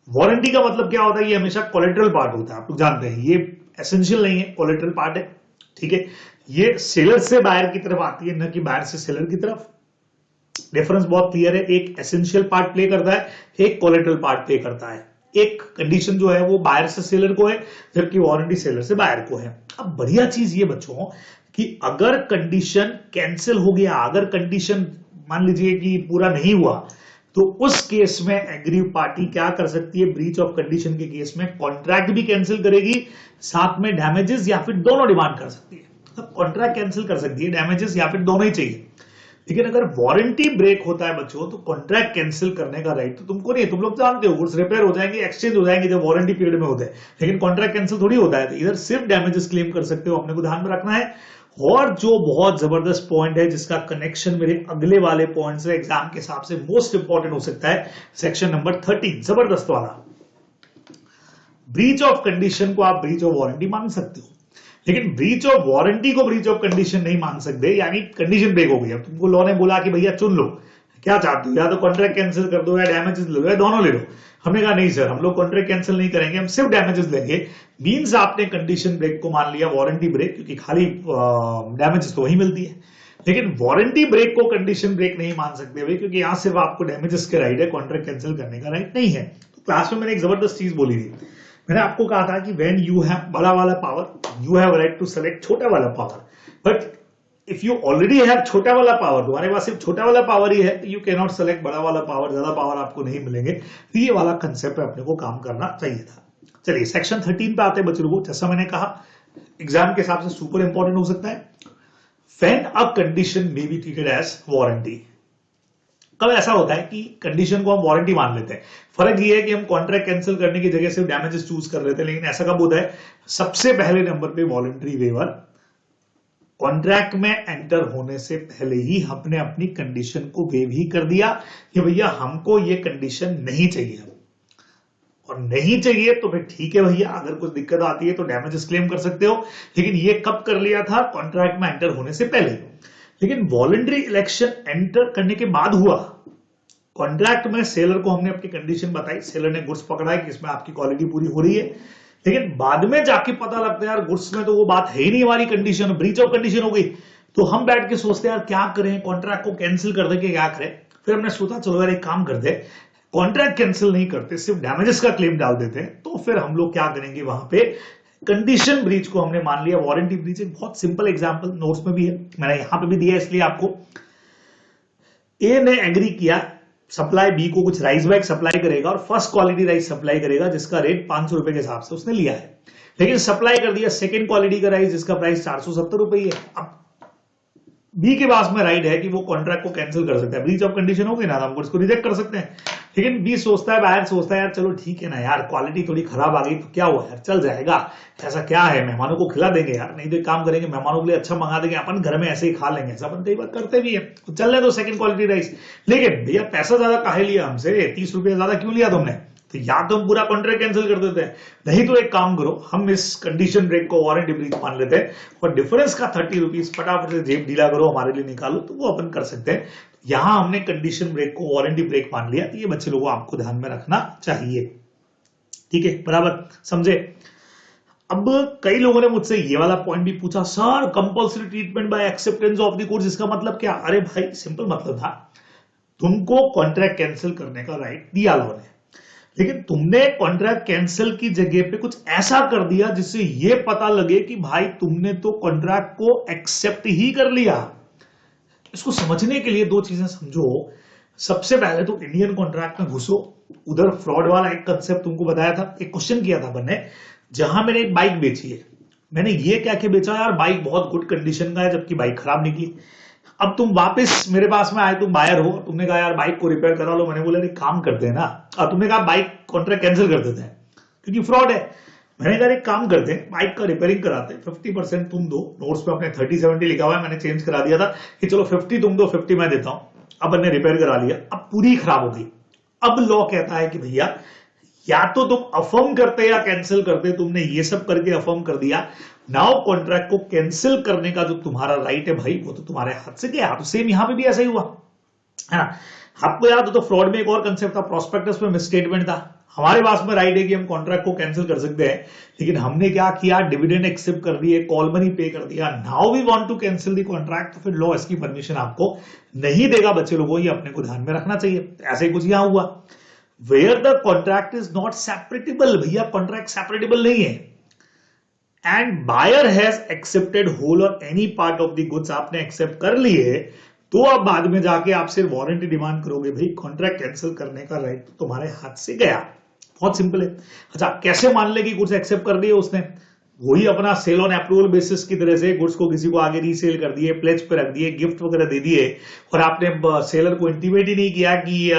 वारंटी का मतलब क्या होता है, ये हमेशा कोलेटरल पार्ट होता है, आप लोग जानते हैं, ये एसेंशियल नहीं है, कोलेटरल पार्ट है, ठीक है। ये सेलर से बायर की तरफ आती है, न कि बायर से सेलर की तरफ। डिफरेंस बहुत क्लियर है, एक एसेंशियल पार्ट प्ले करता है, एक कोलेटरल पार्ट प्ले करता है। एक कंडीशन जो है वो बायर से सेलर को है, जबकि वारंटी सेलर से बायर को है। अब बढ़िया चीज ये बच्चों कि अगर कंडीशन कैंसिल हो गया, अगर कंडीशन मान लीजिए कि पूरा नहीं हुआ, तो उस केस में एग्री पार्टी क्या कर सकती है, ब्रीच ऑफ कंडीशन के केस में कॉन्ट्रैक्ट भी कैंसिल करेगी, साथ में डैमेजेस या फिर दोनों डिमांड कर सकती है। मतलब कॉन्ट्रैक्ट कैंसिल कर सकती है, डैमेजेस या फिर दोनों ही चाहिए। लेकिन अगर वारंटी ब्रेक होता है बच्चों तो कॉन्ट्रैक्ट कैंसिल करने का राइट तो तुमको नहीं, तुम लोग जानते हो गुड्स रिपेयर हो जाएंगे, एक्सचेंज हो जाएंगे जब वारंटी पीरियड में होते हैं, लेकिन कॉन्ट्रैक्ट कैंसिल थोड़ी होता है, तो इधर सिर्फ डैमेजेस क्लेम कर सकते हो, अपने को ध्यान में रखना है। और जो बहुत जबरदस्त पॉइंट है जिसका कनेक्शन मेरे अगले वाले पॉइंट से एग्जाम के हिसाब से मोस्ट इंपॉर्टेंट हो सकता है, सेक्शन नंबर 13 जबरदस्त वाला, ब्रीच ऑफ कंडीशन को आप ब्रीच ऑफ वारंटी मान सकते हो, लेकिन ब्रीच ऑफ वारंटी को ब्रीच ऑफ कंडीशन नहीं मान सकते। यानी कंडीशन ब्रेक हो गई, अब तुमको लॉ ने बोला कि भैया चुन लो क्या चाहते हो, या तो कॉन्ट्रैक्ट कैंसिल कर दो या डैमेजेस ले लो या दोनों ले लो। हमने कहा नहीं सर, हम लोग कॉन्ट्रैक्ट कैंसिल नहीं करेंगे, हम सिर्फ डैमेजेस लेंगे। मींस आपने कंडीशन ब्रेक को मान लिया वारंटी ब्रेक, क्योंकि खाली डैमेजेस तो वही मिलती है, लेकिन वारंटी ब्रेक को कंडीशन ब्रेक नहीं मान सकते भाई, क्योंकि यहां सिर्फ आपको डैमेजेस के राइट है, कॉन्ट्रैक्ट कैंसिल करने का राइट नहीं है। तो क्लास में मैंने एक जबरदस्त चीज बोली थी, मैंने आपको कहा था कि व्हेन यू हैव बड़ा वाला power you have right to select छोटा वाला power, but if you already have छोटा वाला पावर, तुम्हारे पास सिर्फ छोटा वाला पावर ही है, यू कैन नॉट सेलेक्ट बड़ा वाला पावर, ज्यादा पावर आपको नहीं मिलेंगे। तो ये वाला कंसेप्ट अपने को काम करना चाहिए था। चलिए सेक्शन 13 पे आते हैं बच्चों को, जैसा मैंने कहा एग्जाम के हिसाब से सुपर इंपॉर्टेंट हो सकता है। When a condition may be treated as warranty, कब ऐसा होता है कि कंडीशन को हम वारंटी मान लेते हैं, फर्क ये है कि हम कॉन्ट्रैक्ट कैंसिल करने की जगह सिर्फ डैमेजेस चूज कर लेते हैं, लेकिन ऐसा कब होता है, सबसे पहले नंबर पे वॉलंटरी वेवर, कॉन्ट्रैक्ट में एंटर होने से पहले ही हमने अपनी कंडीशन को वेव ही कर दिया कि भैया हमको ये कंडीशन नहीं चाहिए, और नहीं चाहिए तो फिर ठीक है भैया, अगर कुछ दिक्कत आती है तो डैमेजेस क्लेम कर सकते हो, लेकिन ये कब कर लिया था, कॉन्ट्रैक्ट में एंटर होने से पहले। लेकिन वॉलंटरी इलेक्शन एंटर करने के बाद हुआ, कॉन्ट्रैक्ट में सेलर को हमने अपनी कंडीशन बताई, सेलर ने गुड्स पकड़ा है कि इसमें आपकी क्वालिटी पूरी हो रही है, लेकिन बाद में जाके पता लगता है यार गुड्स में तो वो बात है ही नहीं, हमारी कंडीशन ब्रीच ऑफ कंडीशन हो गई, तो हम बैठ के सोचते हैं यार क्या करें, कॉन्ट्रैक्ट को कैंसिल कर दे के क्या करें। फिर हमने सोचा चलो यार एक काम करते, कॉन्ट्रैक्ट कैंसिल नहीं करते, सिर्फ डैमेजेस का क्लेम डाल देते हैं। तो फिर हम लोग क्या करेंगे, वहां पे कंडीशन ब्रीच को हमने मान लिया वारंटी ब्रीच। एक बहुत सिंपल एग्जांपल नोट्स में भी है, मैंने यहां पे भी दिया इसलिए आपको। ए ने एग्री किया सप्लाई बी को कुछ राइस बैग सप्लाई करेगा और फर्स्ट क्वालिटी राइस सप्लाई करेगा जिसका रेट 500 रुपए के हिसाब से उसने लिया है, लेकिन सप्लाई कर दिया सेकंड क्वालिटी का राइस जिसका प्राइस 470 रुपए है। अब बी के पास में राइट है कि वो कॉन्ट्रैक्ट को कैंसिल कर सकता है, ब्रीच ऑफ कंडीशन हो गई ना, हम इसको रिजेक्ट कर सकते हैं। लेकिन बी सोचता है, बाहर सोचता है यार चलो ठीक है ना यार, क्वालिटी थोड़ी खराब आ गई तो क्या हुआ यार, चल जाएगा, ऐसा क्या है, मेहमानों को खिला देंगे यार, नहीं तो एक काम करेंगे मेहमानों के लिए अच्छा मंगा देंगे, अपन घर में ऐसे ही खा लेंगे, ऐसा अपन कई बार करते भी है, तो चल रहे तो सेकंड क्वालिटी राइस। लेकिन भैया पैसा ज्यादा काहे लिया हमसे, 30 रुपये ज्यादा क्यों लिया तुमने, तो या तो हम पूरा कॉन्ट्रैक्ट कैंसिल कर देते हैं, नहीं तो एक काम करो हम इस कंडीशन ब्रेक को वारंटी ब्रीच मान लेते हैं और डिफरेंस का 30 रुपीज फटाफट से जेब ढीला करो हमारे लिए निकालो, तो वो अपन कर सकते हैं। यहां हमने कंडीशन ब्रेक को वारंटी ब्रेक मान लिया, तो ये बच्चे लोगों आपको ध्यान में रखना चाहिए। ठीक है, बराबर समझे। अब कई लोगों ने मुझसे ये वाला पॉइंट भी पूछा, sir compulsory treatment bye acceptance of the course इसका मतलब क्या। अरे भाई सिंपल मतलब था, तुमको कॉन्ट्रैक्ट कैंसिल करने का राइट दिया लॉ ने, लेकिन तुमने कॉन्ट्रैक्ट कैंसिल की जगह पे कुछ ऐसा कर दिया जिससे यह पता लगे कि भाई तुमने तो कॉन्ट्रैक्ट को एक्सेप्ट ही कर लिया। इसको समझने के लिए दो चीजें समझो। सबसे पहले तो इंडियन कॉन्ट्रैक्ट में घुसो, उधर फ्रॉड वाला एक कंसेप्ट तुमको बताया था, एक क्वेश्चन किया था मैंने, जहां मैंने एक बाइक बेची है, मैंने ये क्या क्या बेचा यार, बाइक बहुत गुड कंडीशन का है जबकि बाइक खराब निकली। अब तुम वापस मेरे पास में आए, तुम बायर हो, तुमने कहा यार बाइक को रिपेयर करा लो, मैंने बोला नहीं काम करते हैं ना, और तुमने कहा बाइक कॉन्ट्रैक्ट कैंसिल कर देते हैं क्योंकि फ्रॉड है। मैंने कहा एक काम करते हैं बाइक का रिपेयरिंग कराते हैं, 50% तुम दो, नोट्स पे अपने 30-70 लिखा हुआ है, मैंने चेंज करा दिया था कि चलो 50 तुम दो 50 मैं देता हूं। अब मैंने रिपेयर करा लिया, अब पूरी खराब हो गई। अब लॉ कहता है कि भैया या तो तुम अफर्म करते या कैंसिल करते, तुमने ये सब करके अफर्म कर दिया, नाउ कॉन्ट्रैक्ट को कैंसिल करने का जो तुम्हारा राइट है भाई वो तो तुम्हारे हाथ से गया। तो सेम यहां पे भी ऐसा ही हुआ है ना। आपको याद हो तो फ्रॉड में एक और कंसेप्ट था, प्रोस्पेक्टस में मिसस्टेटमेंट था। हमारे पास में राइट है कि हम कॉन्ट्रैक्ट को कैंसिल कर सकते हैं, लेकिन हमने क्या किया, डिविडेंड एक्सेप्ट कर दिए, कॉल मनी पे कर दिया, now we want to cancel the contract, तो फिर लॉ इसकी परमिशन आपको नहीं देगा बच्चे लोगों, ये अपने को ध्यान में रखना चाहिए। ऐसे ही कुछ यहां हुआ, where the contract is not separable, भैया कॉन्ट्रैक्ट सेपरेटेबल नहीं है, and buyer has accepted whole और any part of the goods, आपने एक्सेप्ट कर लिए, तो अब बाद में जाके आप सिर्फ वारंटी डिमांड करोगे, भाई कॉन्ट्रैक्ट कैंसिल करने का राइट तो तुम्हारे हाथ से गया। बहुत सिंपल है। अच्छा कैसे मान ले कि गुड्स एक्सेप्ट कर दिए उसने, वही अपना सेल ऑन अप्रूवल बेसिस की तरह से गुड्स को किसी को आगे रीसेल कर दिए, प्लेज पे रख दिए, गिफ्ट वगैरह दे दिए, और आपने सेलर को इंटीमेट ही नहीं किया कि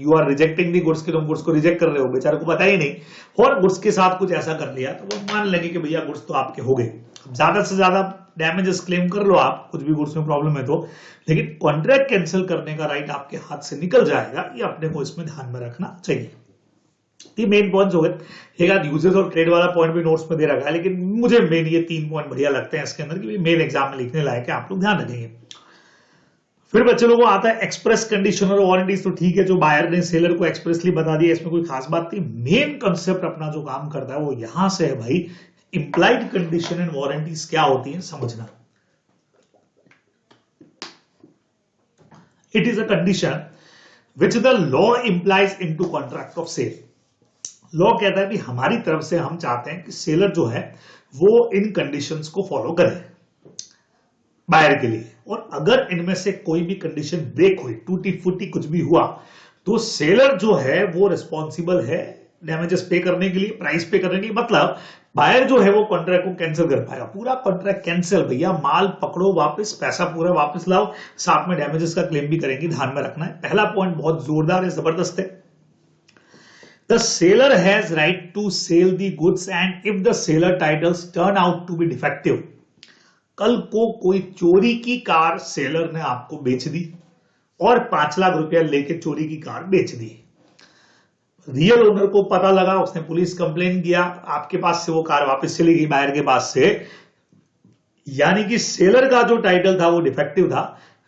you are rejecting the goods, कि तुम गुड्स को रिजेक्ट कर रहे हो, बेचारे को पता ही नहीं, और गुड्स के साथ कुछ ऐसा कर लिया, तो वो मान लगे कि भैया गुड्स तो आपके हो गए। ज्यादा से ज्यादा डैमेजेस क्लेम कर लो आप, कुछ भी गुड्स में प्रॉब्लम है तो, लेकिन कॉन्ट्रैक्ट कैंसिल करने का राइट आपके हाथ से निकल जाएगा, ये अपने को इसमें ध्यान में रखना चाहिए। ये मेन पॉइंट्स हो गए। एक आध यूजेस और ट्रेड वाला पॉइंट भी नोट्स में दे रखा है, लेकिन मुझे मेन ये 3 पॉइंट बढ़िया लगते हैं इसके अंदर कि मेन एग्जाम में लिखने लायक है, आप लोग ध्यान रखेंगे। फिर बच्चे लोगों को आता है एक्सप्रेस कंडीशन और वारंटीज, तो ठीक है जो बायर ने सेलर को एक्सप्रेसली बता दिया, इसमें कोई खास बात नहीं। मेन कंसेप्ट अपना जो काम करता है वो यहां से है भाई, इंप्लाइड कंडीशन एंड वारंटीज क्या होती है समझना। It is a condition which the law implies into contract of sale. Law कहता है कि हमारी तरफ से हम चाहते हैं कि सेलर जो है वो इन कंडीशंस को फॉलो करे बायर के लिए, और अगर इनमें से कोई भी कंडीशन ब्रेक हुई, टूटी फूटी कुछ भी हुआ, तो सेलर जो है वो रिस्पॉन्सिबल है डैमेजेस पे करने के लिए, प्राइस पे करने के लिए। मतलब बायर जो है वो कॉन्ट्रैक्ट को कैंसिल कर पाएगा, पूरा कॉन्ट्रैक्ट कैंसिल, भैया माल पकड़ो वापस, पैसा पूरा वापस लाओ, साथ में डैमेजेस का क्लेम भी करेंगे, ध्यान में रखना है। पहला पॉइंट बहुत जोरदार है, जबरदस्त है। The seller has right to sell the goods and if the seller titles turn out to be defective, कल को कोई चोरी की कार सेलर ने आपको बेच दी और 5 लाख रुपया लेके चोरी की कार बेच दी, रियल ओनर को पता लगा, उसने पुलिस कंप्लेन किया, आपके पास से वो कार वापस चली गई बायर के पास से, यानी कि सेलर का जो टाइटल था वो डिफेक्टिव था,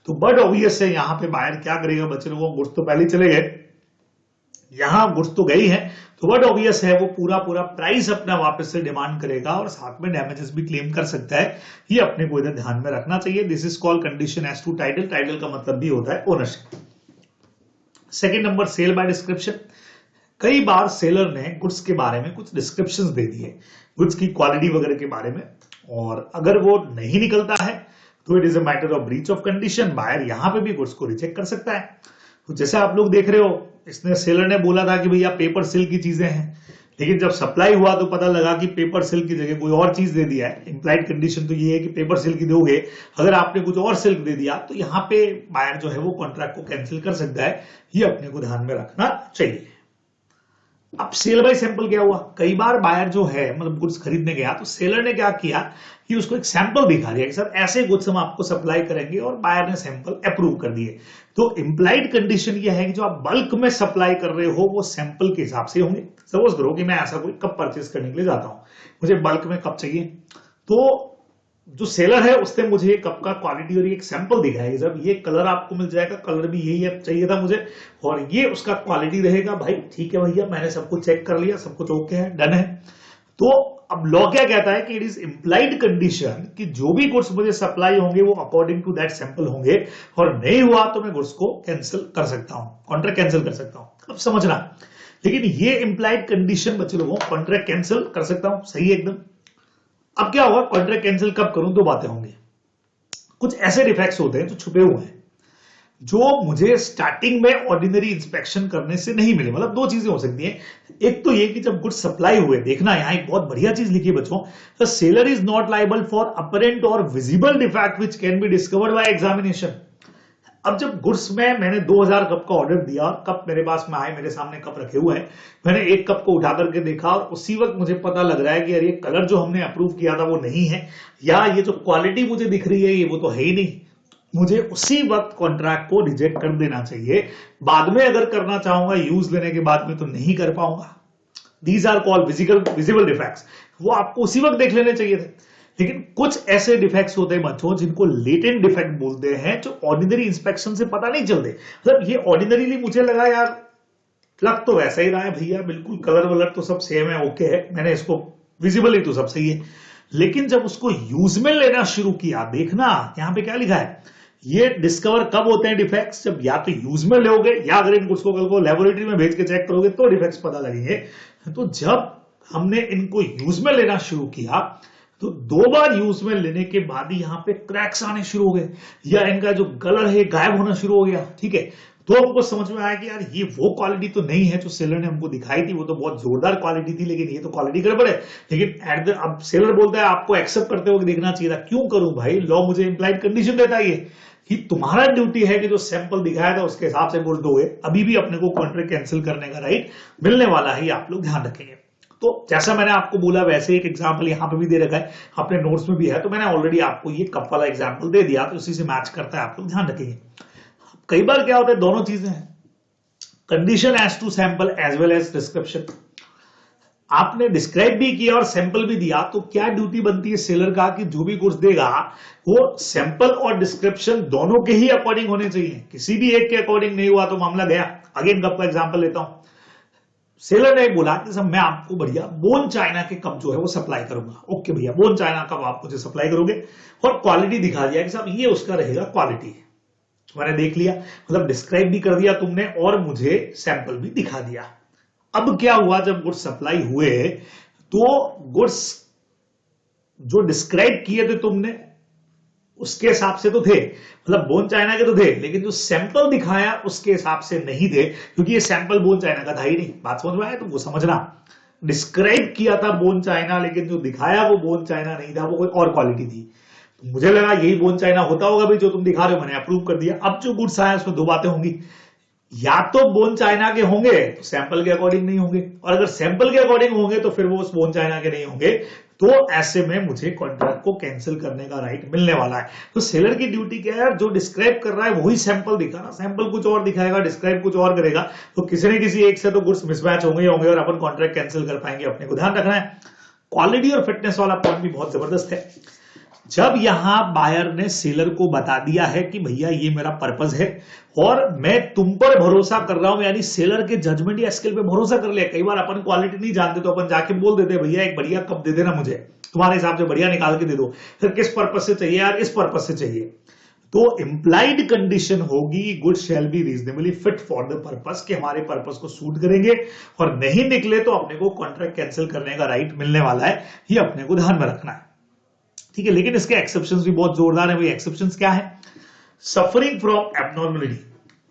तो बट ऑब्वियस है यहां पे बायर क्या करेगा, बच्चे लोगों गुड्स तो पहले चले गए, यहां गुड्स तो गई है, तो बट ऑब्वियस है वो पूरा प्राइस अपना वापस से डिमांड करेगा और साथ में डैमेजेस भी क्लेम कर सकता है। ये अपने को इधर ध्यान में रखना चाहिए। This is called condition as to title, title का मतलब भी होता है ownership. Second number sale by description. कई बार सेलर ने गुड्स के बारे में कुछ डिस्क्रिप्शंस दे दिए, गुड्स की क्वालिटी वगैरह के बारे में, और अगर वो नहीं निकलता है तो it is a matter of breach of condition, buyer यहां पे भी गुड्स को रिजेक्ट कर सकता है। तो जैसे आप लोग देख रहे हो, इसने सेलर ने बोला था कि भैया पेपर सिल्क की चीजें हैं, लेकिन जब सप्लाई हुआ तो पता लगा कि पेपर सिल्क की जगह कोई और चीज दे दिया है। इंप्लाइड कंडीशन तो ये है कि पेपर सिल्क ही दोगे, अगर आपने कुछ और सिल्क दे दिया तो यहाँ पे बायर जो है वो कॉन्ट्रैक्ट को कैंसिल कर सकता है। ये अपने को ध्यान में रखना चाहिए। अब सेल बाय सैंपल क्या हुआ, कई बार बायर जो है मतलब गुड्स खरीदने गया तो सेलर ने क्या किया कि उसको एक सैंपल दिखा दिया कि सर ऐसे गुड्स हम आपको सप्लाई करेंगे, और बायर ने सैंपल अप्रूव कर दिए। तो इंप्लाइड कंडीशन ये है कि जो आप बल्क में सप्लाई कर रहे हो वो सैंपल के हिसाब से होंगे। सपोज करो कि मैं ऐसा कोई कप परचेज करने के लिए जाता हूं, मुझे बल्क में कप चाहिए, तो जो सेलर है उसने मुझे कप का क्वालिटी और एक सैंपल दिखाया कि जब ये कलर आपको मिल जाएगा, कलर भी यही है चाहिए था मुझे, और ये उसका क्वालिटी रहेगा। भाई ठीक है भैया, मैंने सब कुछ चेक कर लिया, सब कुछ ओके है, डन है। तो अब लॉ क्या कहता है कि इट इज इंप्लाइड कंडीशन कि जो भी गुड्स मुझे सप्लाई होंगे वो अकॉर्डिंग टू दैट सैंपल होंगे, और नहीं हुआ तो मैं गुड्स को कैंसिल कर सकता हूं, कॉन्ट्रैक्ट कैंसिल कर सकता हूं। अब समझना, लेकिन ये इंप्लाइड कंडीशन बच्चे लोगों, कॉन्ट्रैक्ट कैंसिल कर सकता हूं, सही है एकदम। अब क्या होगा, कॉन्ट्रैक्ट कैंसिल कब करूं, दो बातें होंगी। कुछ ऐसे डिफेक्ट्स होते हैं जो छुपे हुए हैं, जो मुझे स्टार्टिंग में ऑर्डिनरी इंस्पेक्शन करने से नहीं मिले। मतलब दो चीजें हो सकती हैं, एक तो ये कि जब गुड्स सप्लाई हुए, देखना यहां एक बहुत बढ़िया चीज लिखी है बच्चों, the seller is not liable for apparent और visible defect which can be discovered by examination. अब जब गुड्स में मैंने 2000 कप का ऑर्डर दिया, कप मेरे पास में आए, मेरे सामने कप रखे हुए हैं, मैंने एक कप को उठा करके देखा और उसी वक्त मुझे पता लग रहा है कि यार ये कलर जो हमने अप्रूव किया था वो नहीं है, या ये जो क्वालिटी मुझे दिख रही है ये वो तो है ही नहीं, मुझे उसी वक्त कॉन्ट्रैक्ट को रिजेक्ट कर देना चाहिए। बाद में अगर करना चाहूंगा यूज लेने के बाद में तो नहीं कर पाऊंगा। These are called visible defects, वो आपको उसी वक्त देख लेने चाहिए थे। लेकिन कुछ ऐसे डिफेक्ट्स होते हैं बच्चों जिनको लेटेंट डिफेक्ट बोलते हैं, जो ऑर्डिनरी इंस्पेक्शन से पता नहीं चलते। मतलब ये ऑर्डिनरीली मुझे लगा यार लग तो वैसा ही रहा है भैया, बिल्कुल कलर वलर तो सब सेम है, ओके है, मैंने इसको विजिबली तो सब सही है, लेकिन जब उसको यूज में लेना शुरू किया, देखना यहां पे क्या लिखा है, ये डिस्कवर कब होते हैं डिफेक्ट्स, जब या तो यूज में लोगे या अगर इन उसको कल को लेबोरेटरी में भेज के चेक करोगे तो डिफेक्ट्स पता लगेंगे। तो जब हमने इनको यूज में लेना शुरू किया तो 2 बार यूज में लेने के बाद ही यहां पे क्रैक्स आने शुरू हो गए, या इनका जो कलर है गायब होना शुरू हो गया। ठीक है, तो हमको समझ में आया कि यार ये वो क्वालिटी तो नहीं है जो सेलर ने हमको दिखाई थी, वो तो बहुत जोरदार क्वालिटी थी, लेकिन ये तो क्वालिटी गड़बड़ है। लेकिन अब सेलर बोलता है आपको एक्सेप्ट करते हुए देखना चाहिए था। क्यों करूं भाई, लॉ मुझे इंप्लाइड कंडीशन देता है कि तुम्हारा ड्यूटी है कि जो सैंपल दिखाया था उसके हिसाब से गुड दोगे। अभी भी अपने को कॉन्ट्रैक्ट कैंसिल करने का राइट मिलने वाला है, आप लोग ध्यान रखेंगे। तो जैसा मैंने आपको बोला वैसे एक एग्जांपल यहां पे भी दे रखा है, अपने नोट्स में भी है, तो मैंने ऑलरेडी आपको ये कप वाला एग्जांपल दे दिया, तो उसी से मैच करता है, आप लोग ध्यान रखेंगे। कई बार क्या होता है, दोनों चीजें हैं, condition as to sample as well as description. आपने डिस्क्राइब भी किया और सैंपल भी दिया, तो क्या ड्यूटी बनती है सेलर का कि जो भी गुड्स देगा वो सैंपल और डिस्क्रिप्शन दोनों के ही अकॉर्डिंग होने चाहिए। किसी भी एक के अकॉर्डिंग नहीं हुआ तो मामला गया। अगेन कप का एग्जांपल लेता हूं, सेलर ने बोला कि सब मैं आपको बढ़िया बोन चाइना के कप जो है वो सप्लाई करूंगा। ओके भैया, बोन चाइना कप आप मुझे सप्लाई करोगे, और क्वालिटी दिखा दिया कि साहब ये उसका रहेगा क्वालिटी। मैंने देख लिया, मतलब डिस्क्राइब भी कर दिया तुमने और मुझे सैंपल भी दिखा दिया। अब क्या हुआ, जब गुड्स सप्लाई हुए तो गुड्स जो डिस्क्राइब किए थे तुमने उसके हिसाब से तो थे, मतलब बोन चाइना के तो थे, लेकिन जो सैंपल दिखाया उसके हिसाब से नहीं थे, क्योंकि ये सैंपल बोन चाइना का था ही नहीं। बात समझ में आया तुमको? समझना, डिस्क्राइब किया था बोन चाइना, लेकिन जो दिखाया वो बोन चाइना नहीं था, वो कोई और क्वालिटी थी। तो मुझे लगा यही बोन चाइना होता होगा भाई जो तुम दिखा रहे हो, मैंने अप्रूव कर दिया। अब जो गुड्स आए उसमें दो बातें होंगी, या तो बोन चाइना के होंगे तो सैंपल के अकॉर्डिंग नहीं होंगे, और अगर सैंपल के अकॉर्डिंग होंगे तो फिर वो उस बोन चाइना के नहीं होंगे। तो ऐसे में मुझे कॉन्ट्रैक्ट को कैंसिल करने का राइट मिलने वाला है। तो सेलर की ड्यूटी क्या है, जो डिस्क्राइब कर रहा है वही सैंपल दिखाना। सैंपल कुछ और दिखाएगा, डिस्क्राइब कुछ और करेगा, तो किसी न किसी एक से तो गुड्स मिसमैच होंगे और अपन कॉन्ट्रैक्ट कैंसिल कर पाएंगे। अपने को ध्यान रखना है। क्वालिटी और फिटनेस वाला पॉइंट भी बहुत जबरदस्त है। जब यहां बायर ने सेलर को बता दिया है कि भैया ये मेरा पर्पस है और मैं तुम पर भरोसा कर रहा हूं, यानी सेलर के जजमेंट या स्किल पे भरोसा कर लिया। कई बार अपन क्वालिटी नहीं जानते तो अपन जाके बोल देते भैया एक बढ़िया कप दे देना, मुझे तुम्हारे हिसाब से बढ़िया निकाल के दे दो। फिर किस पर्पस से चाहिए यार, इस पर्पस से चाहिए। तो इंप्लाइड कंडीशन होगी good shall be reasonably fit for the purpose, कि हमारे पर्पस को सूट करेंगे, और नहीं निकले तो अपने को कॉन्ट्रैक्ट कैंसिल करने का राइट मिलने वाला है, ये अपने को ध्यान में रखना है। ठीक है, लेकिन इसके एक्सेप्शंस भी बहुत जोरदार है। भाई एक्सेप्शंस क्या है? Suffering from abnormality.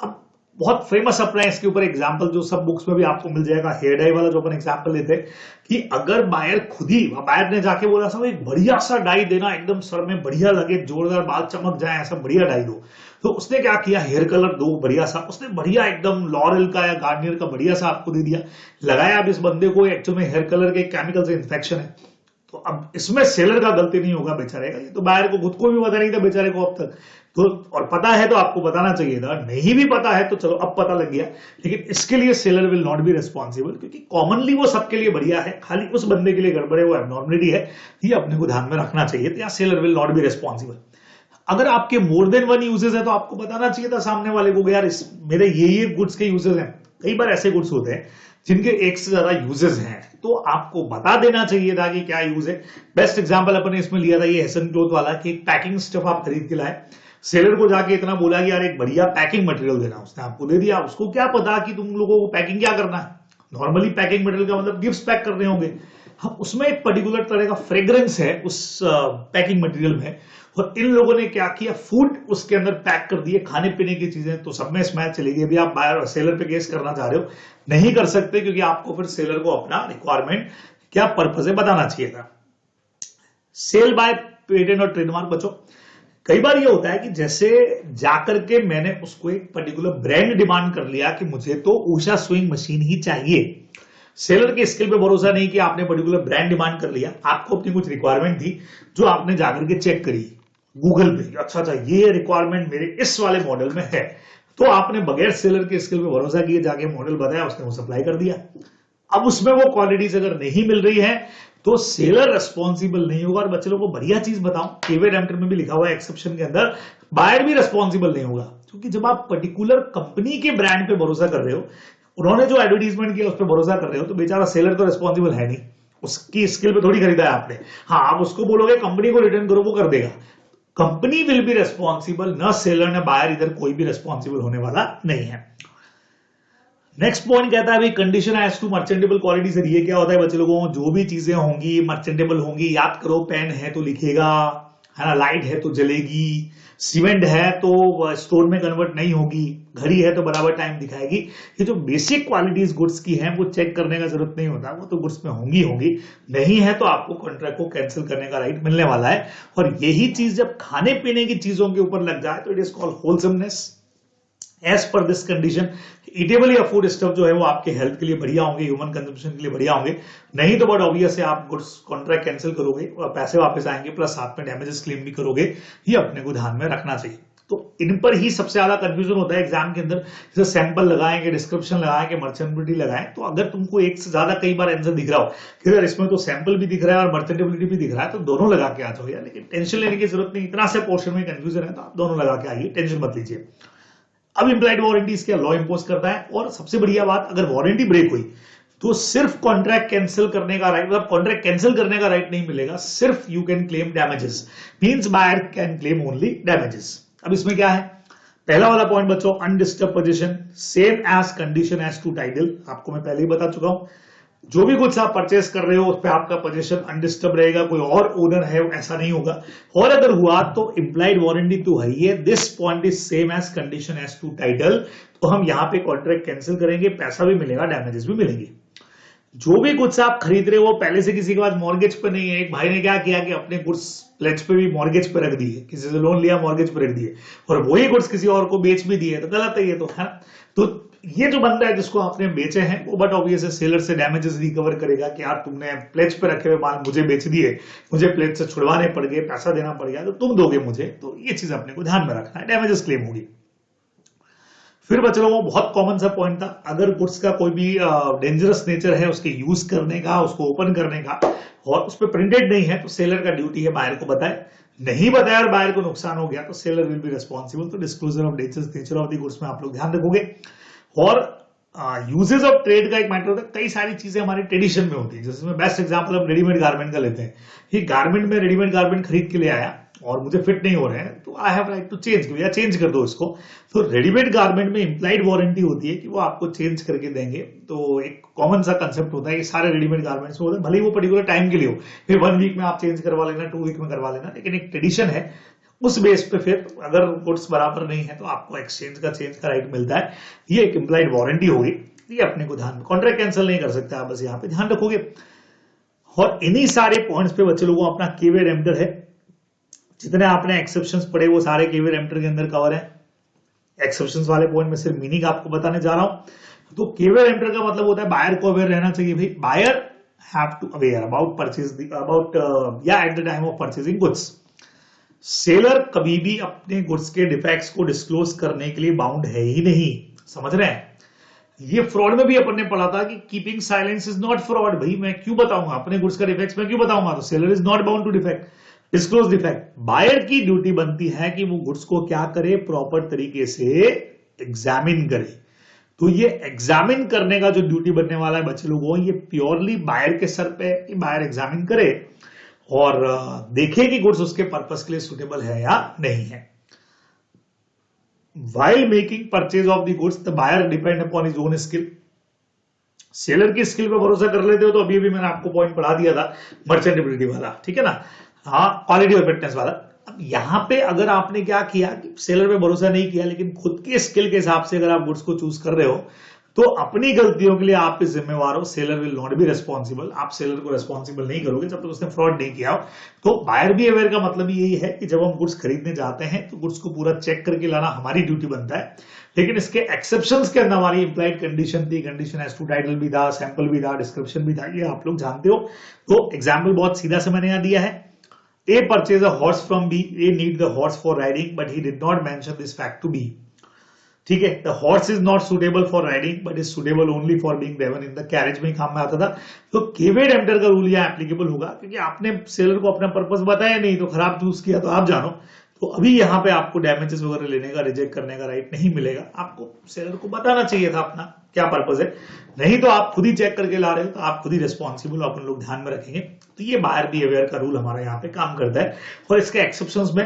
अब बहुत फेमस अपना है इसके ऊपर एग्जांपल, जो सब बुक्स में भी आपको मिल जाएगा, हेयर डाई वाला जो अपन एग्जांपल लेते हैं, कि अगर बायर खुद ही, बायर ने जाके बोला सब एक बढ़िया सा डाई देना, एकदम सर में बढ़िया लगे, जोरदार बाल चमक जाए, ऐसा बढ़िया डाई दो, तो उसने क्या किया, हेयर कलर दो बढ़िया सा, उसने बढ़िया एकदम लॉरेल का या गार्नियर का बढ़िया सा आपको दे दिया, लगाया। अब इस बंदे को एक्चुअल में हेयर कलर के केमिकल से इन्फेक्शन है, तो अब इसमें सेलर का गलती नहीं होगा बेचारे का, ये तो बायर को खुद को भी पता नहीं था बेचारे को अब तक, तो और पता है तो आपको बताना चाहिए था, नहीं भी पता है तो चलो अब पता लग गया, लेकिन इसके लिए seller will not be responsible, क्योंकि कॉमनली वो सबके लिए बढ़िया है, खाली उस बंदे के लिए गड़बड़ है, वो एबनॉर्मलिटी है, ये अपने को ध्यान में रखना चाहिए, तो यहाँ seller will not be responsible. अगर आपके मोर देन वन यूजेस है तो आपको बताना चाहिए था सामने वाले को, यार मेरे ये गुड्स के यूजेस हैं। कई बार ऐसे गुड्स होते हैं जिनके एक से ज्यादा यूजेस हैं, तो आपको बता देना चाहिए था कि क्या यूज है। बेस्ट एग्जांपल अपन ने इसमें लिया था ये हेसन क्लोथ वाला, कि एक पैकिंग स्टफ आप खरीद के लाए, सेलर को जाके इतना बोला कि यार एक बढ़िया पैकिंग मटेरियल देना, उसने आपको दे दिया, उसको क्या पता कि तुम लोगों को पैकिंग क्या करना है। नॉर्मली पैकिंग मटेरियल का मतलब गिफ्ट्स पैक करने होंगे, हम उसमें एक पर्टिकुलर तरह का फ्रेग्रेंस है उस पैकिंग मटेरियल में, और इन लोगों ने क्या किया, फूड उसके अंदर पैक कर दिए, खाने पीने की चीजें, तो सब में स्मेल चलेगी। अभी आप बायर सेलर पे केस करना चाह रहे हो, नहीं कर सकते, क्योंकि आपको फिर सेलर को अपना रिक्वायरमेंट क्या पर्पज है बताना चाहिए था। सेल बाय पेटेंट और ट्रेडमार्क बचो। कई बार ये होता है कि जैसे जाकर के मैंने उसको एक पर्टिकुलर ब्रांड डिमांड कर लिया कि मुझे तो उषा स्विंग मशीन ही चाहिए, सेलर के स्किल पे भरोसा नहीं कि आपने पर्टिकुलर ब्रांड डिमांड कर लिया, आपको अपनी कुछ रिक्वायरमेंट थी जो आपने जाकर के चेक करी गूगल पे, अच्छा ये रिक्वायरमेंट मेरे इस वाले मॉडल में है, तो आपने बगैर सेलर के स्किल पे भरोसा किए जाके मॉडल बताया, उसने वो सप्लाई कर दिया। अब उसमें वो क्वालिटीज अगर नहीं मिल रही है तो सेलर रिस्पॉन्सिबल नहीं होगा। और बच्चे लोगों को बढ़िया चीज बताऊं, केवेड एम्प्टर में भी लिखा हुआ है एक्सेप्शन के अंदर, बायर भी रिस्पॉन्सिबल नहीं होगा, क्योंकि जब आप पर्टिकुलर कंपनी के ब्रांड पे भरोसा कर रहे हो, उन्होंने जो एडवर्टीजमेंट किया उस पर भरोसा कर रहे हो, तो बेचारा सेलर तो रिस्पॉन्सिबल है नहीं, उसकी स्किल पे थोड़ी खरीदा है आपने। हाँ, आप उसको बोलोगे कंपनी को रिटर्न करो, वो कर देगा, कंपनी विल बी रिस्पॉन्सिबल, न सेलर न बायर, इधर कोई भी रिस्पॉन्सिबल होने वाला नहीं है। नेक्स्ट पॉइंट कहता है भाई condition as to merchantable quality. Sir ये क्या होता है बच्चे लोगों, जो भी चीजें होंगी मर्चेंटेबल होंगी, याद करो, पेन है तो लिखेगा, है ना, लाइट है तो जलेगी, सीमेंट है तो स्टोन में कन्वर्ट नहीं होगी, घड़ी है तो बराबर टाइम दिखाएगी। ये जो बेसिक क्वालिटीज गुड्स की हैं वो चेक करने का जरूरत नहीं होता, वो तो गुड्स में होंगी, नहीं है तो आपको कॉन्ट्रैक्ट को कैंसिल करने का राइट मिलने वाला है। और यही चीज जब खाने पीने की चीजों के ऊपर लग जाए तो it is called wholesomeness. As per this condition eatable या फूड स्टफ जो है वो आपके हेल्थ के लिए बढ़िया होंगे, ह्यूमन कंजम्पशन के लिए बढ़िया होंगे, नहीं तो बट ऑब्वियस है आप गुड्स कॉन्ट्रैक्ट कैंसिल करोगे और पैसे वापस आएंगे, प्लस साथ में डैमेजेस क्लेम भी करोगे, ये अपने को ध्यान में रखना चाहिए। तो इन पर ही सबसे ज्यादा कंफ्यूजन होता है एग्जाम के अंदर, जैसे सैंपल लगाएंगे, डिस्क्रिप्शन लगाएंगे, मर्चेंटेबिलिटी लगाएं, तो अगर तुमको एक से ज्यादा कई बार आंसर दिख रहा हो कि अगर इसमें तो सैंपल भी दिख रहा है और मर्चेंटेबिलिटी भी दिख रहा है, तो दोनों लगा के आ जाओ यार, लेकिन टेंशन लेने की जरूरत नहीं, इतना से पोर्शन में कंफ्यूजन है तो आप दोनों लगा के आइए, टेंशन मत लीजिए। अब इंप्लाइड वारंटी इसके लॉ इंपोज करता है, और सबसे बढ़िया बात, अगर वारंटी ब्रेक हुई तो सिर्फ कॉन्ट्रैक्ट कैंसिल करने का राइट, मतलब कॉन्ट्रैक्ट कैंसिल करने का राइट नहीं मिलेगा, सिर्फ you can claim damages, means buyer can claim only damages. अब इसमें क्या है, पहला वाला पॉइंट बच्चों, undisturbed possession, same as condition as to title, आपको मैं पहले ही बता चुका हूं, जो भी कुछ आप परचेस कर रहे हो उस पर आपका पोजीशन अनडिस्टर्ब रहेगा, कोई और ओनर है ऐसा नहीं होगा, और अगर हुआ तो इंप्लाइड वारंटी तो है ही है, this point is same as condition as to title, तो हम यहां पे कॉन्ट्रैक्ट कैंसिल करेंगे, पैसा भी मिलेगा, डैमेजेस भी मिलेंगे। जो भी गुड्स आप खरीद रहे हो वो पहले से किसी के पास मॉर्गेज पे नहीं है। एक भाई ने क्या किया कि अपने गुड्स प्लेज पे भी मॉर्गेज पे रख दिए, किसी से लोन लिया मॉर्गेज पे रख दिए, और वही गुड्स किसी और को बेच भी दिए, तो गलत है ये तो, है ना। तो ये जो बंदा है जिसको आपने बेचे हैं वो बट ऑब्वियस सेलर से डैमेजेस रिकवर करेगा कि यार तुमने प्लेज पे रखे हुए माल मुझे बेच दिए, मुझे प्लेज से छुड़वाने पड़ गए, पैसा देना पड़ गया, तो तुम दोगे मुझे, तो ये चीज अपने को ध्यान में रखना है, डैमेजेस क्लेम होगी। फिर बच्चों वो बहुत कॉमन सा पॉइंट था, अगर गुड्स का कोई भी डेंजरस नेचर है उसके यूज करने का, उसको ओपन करने का, और उस पर प्रिंटेड नहीं है, तो सेलर का ड्यूटी है बायर को बताए, नहीं बताया और बायर को नुकसान हो गया तो सेलर विल बी रिस्पॉन्सिबल। तो disclosure of nature of the goods में आप लोग ध्यान रखोगे। और यूजेस ऑफ ट्रेड का एक मैटर होता है, कई सारी चीजें हमारी ट्रेडिशन में होती है, जिसमें बेस्ट एग्जांपल हम रेडीमेड गारमेंट का लेते हैं। ये गारमेंट में रेडीमेड गारमेंट खरीद के ले आया और मुझे फिट नहीं हो रहे हैं तो I have right to change, या चेंज कर दो इसको। तो रेडीमेड गारमेंट में इंप्लाइड वारंटी होती है कि वो आपको चेंज करके देंगे। तो एक कॉमन सा कंसेप्ट होता है कि सारे रेडीमेड गारमेंट्स में होता है, भले ही वो पर्टिकुलर टाइम के लिए हो, फिर 1 वीक में आप चेंज करवा लेना, 2 वीक में करवा लेना, लेकिन एक ट्रेडिशन है उस बेस पे फिर अगर गुड्स बराबर नहीं है तो आपको एक्सचेंज का चेंज का राइट मिलता है। ये एक इंप्लाइड वारंटी होगी, ये अपने को ध्यान, कॉन्ट्रैक्ट कैंसिल नहीं कर सकते आप, बस यहाँ पे ध्यान रखोगे। और इन्हीं सारे पॉइंट्स पे बच्चे लोगों अपना केवे रेमडर है, जितने आपने एक्सेप्शंस पढ़े वो सारे केवे रेमडर के अंदर कवर है। एक्सेप्शंस वाले पॉइंट में सिर्फ मीनिंग आपको बताने जा रहा हूं। तो केवे रेमडर का मतलब होता है बायर को अवेयर रहना चाहिए भाई, buyer have to aware about purchase about या at the time of purchasing goods. Seller कभी भी अपने गुड्स के डिफेक्ट्स को डिस्क्लोज करने के लिए बाउंड है ही नहीं, समझ रहे हैं। ये फ्रॉड में भी अपन ने पढ़ा था कि keeping silence is not fraud, भाई मैं क्यों बताऊंगा अपने गुड्स का डिफेक्ट्स, मैं क्यों बताऊंगा। तो seller is not bound to defect disclose defect. बायर की ड्यूटी बनती है कि वो गुड्स को क्या करे, प्रॉपर तरीके से एग्जामिन करे। तो ये एग्जामिन करने का जो ड्यूटी बनने वाला है बच्चे लोगों, ये प्योरली बायर के सर पे है कि बायर एग्जामिन करे और देखे कि गुड्स उसके पर्पस के लिए सुटेबल है या नहीं है। While making purchase of the goods, the buyer depend upon his own skill. Seller की स्किल पे भरोसा कर लेते हो तो अभी मैंने आपको पॉइंट पढ़ा दिया था मर्चेंटेबिलिटी वाला, ठीक है ना, हाँ, क्वालिटी और फिटनेस वाला। अब यहां पे अगर आपने क्या किया कि सेलर पे भरोसा नहीं किया, लेकिन खुद के स्किल के हिसाब से अगर आप गुड्स को चूज कर रहे हो तो अपनी गलतियों के लिए आप भी जिम्मेवार हो। Seller will not be responsible, आप सेलर को रिस्पॉन्सिबल नहीं करोगे जब तक उसने फ्रॉड नहीं किया हो। तो बायर भी अवेयर का मतलब यही है कि जब हम गुड्स खरीदने जाते हैं तो गुड्स को पूरा चेक करके लाना हमारी ड्यूटी बनता है। लेकिन इसके एक्सेप्शंस के अंदर हमारी इंप्लाइड कंडीशन थी, कंडीशन एज टू टाइटल भी था, सैंपल भी था, डिस्क्रिप्शन भी था, ये आप लोग जानते हो। तो एग्जाम्पल बहुत सीधा से मैंने यहां दिया है। A purchase a horse from B, A need the horse for riding but he did not mention this fact to B, ठीक है। The horse is not suitable for riding but is suitable only for being driven in the carriage में काम में आता था। तो केवे रेमडर का रूल यहाँ एप्लीकेबल होगा क्योंकि आपने सेलर को अपना पर्पस बताया नहीं, तो खराब चूज किया तो आप जानो। तो अभी यहाँ पे आपको डैमेजेस वगैरह लेने का, रिजेक्ट करने का राइट नहीं मिलेगा। आपको सेलर को बताना चाहिए था अपना क्या पर्पस है, नहीं तो आप खुद ही चेक करके ला रहे हो तो आप खुद ही रिस्पॉन्सिबल हो, अपन लोग ध्यान में रखेंगे। तो ये बायर बिहेवियर का रूल हमारा यहाँ पे काम करता है। और इसके एक्सेप्शंस में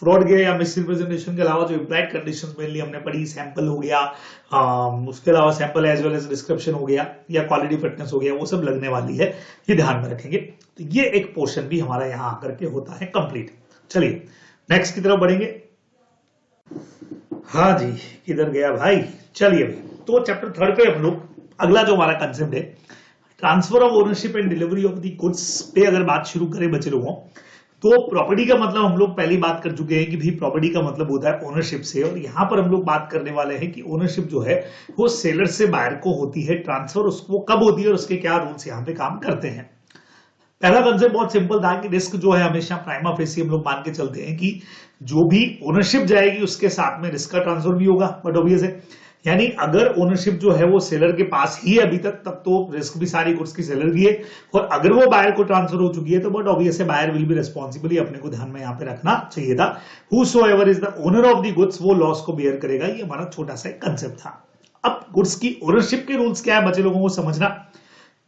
फ्रॉड के या मिस रिप्रेजेंटेशन के अलावा जो इंप्लाइड कंडीशंस मेनली हमने पढ़ी, सैंपल हो गया, उसके अलावा sample as well as description हो गया, या क्वालिटी फिटनेस हो गया, वो सब लगने वाली है, ये ध्यान में रखेंगे। तो ये एक पोर्शन भी हमारा यहाँ आकर के होता है कंप्लीट। चलिए नेक्स्ट की तरफ बढ़ेंगे। हाँ जी, किधर गया भाई, चलिए भाई। तो चैप्टर 3 पे हम लोग अगला जो हमारा कंसेप्ट है transfer of ownership and delivery of the goods पे अगर बात शुरू करें बच्चे लोगों, तो प्रॉपर्टी का मतलब हम लोग पहली बात कर चुके हैं कि भाई प्रॉपर्टी का मतलब होता है ओनरशिप से, और यहां पर हम लोग बात करने वाले हैं कि ओनरशिप जो है वो सेलर से बायर को होती है ट्रांसफर, उसको कब होती है और उसके क्या रूल्स यहां पे काम करते हैं। पहला कंसेप्ट बहुत सिंपल था कि रिस्क जो है हमेशा प्राइमा फेसी हम लोग मान के चलते हैं कि जो भी ओनरशिप जाएगी उसके साथ में रिस्क का ट्रांसफर भी होगा, बट ऑब्वियस है, यानी अगर ओनरशिप जो है वो सेलर के पास ही है अभी तक, तब तो रिस्क भी सारी गुड्स की सेलर की है, और अगर वो बायर को ट्रांसफर हो चुकी है तो बट ऑब्वियस है बायर विल बी रिस्पॉन्सिबल, ही अपने को ध्यान में यहाँ पे रखना चाहिए था। Whosoever is the owner of the goods, वो लॉस को बेयर करेगा, ये हमारा छोटा सा कंसेप्ट था। अब गुड्स की ओनरशिप के रूल्स क्या है बच्चे लोगों को समझना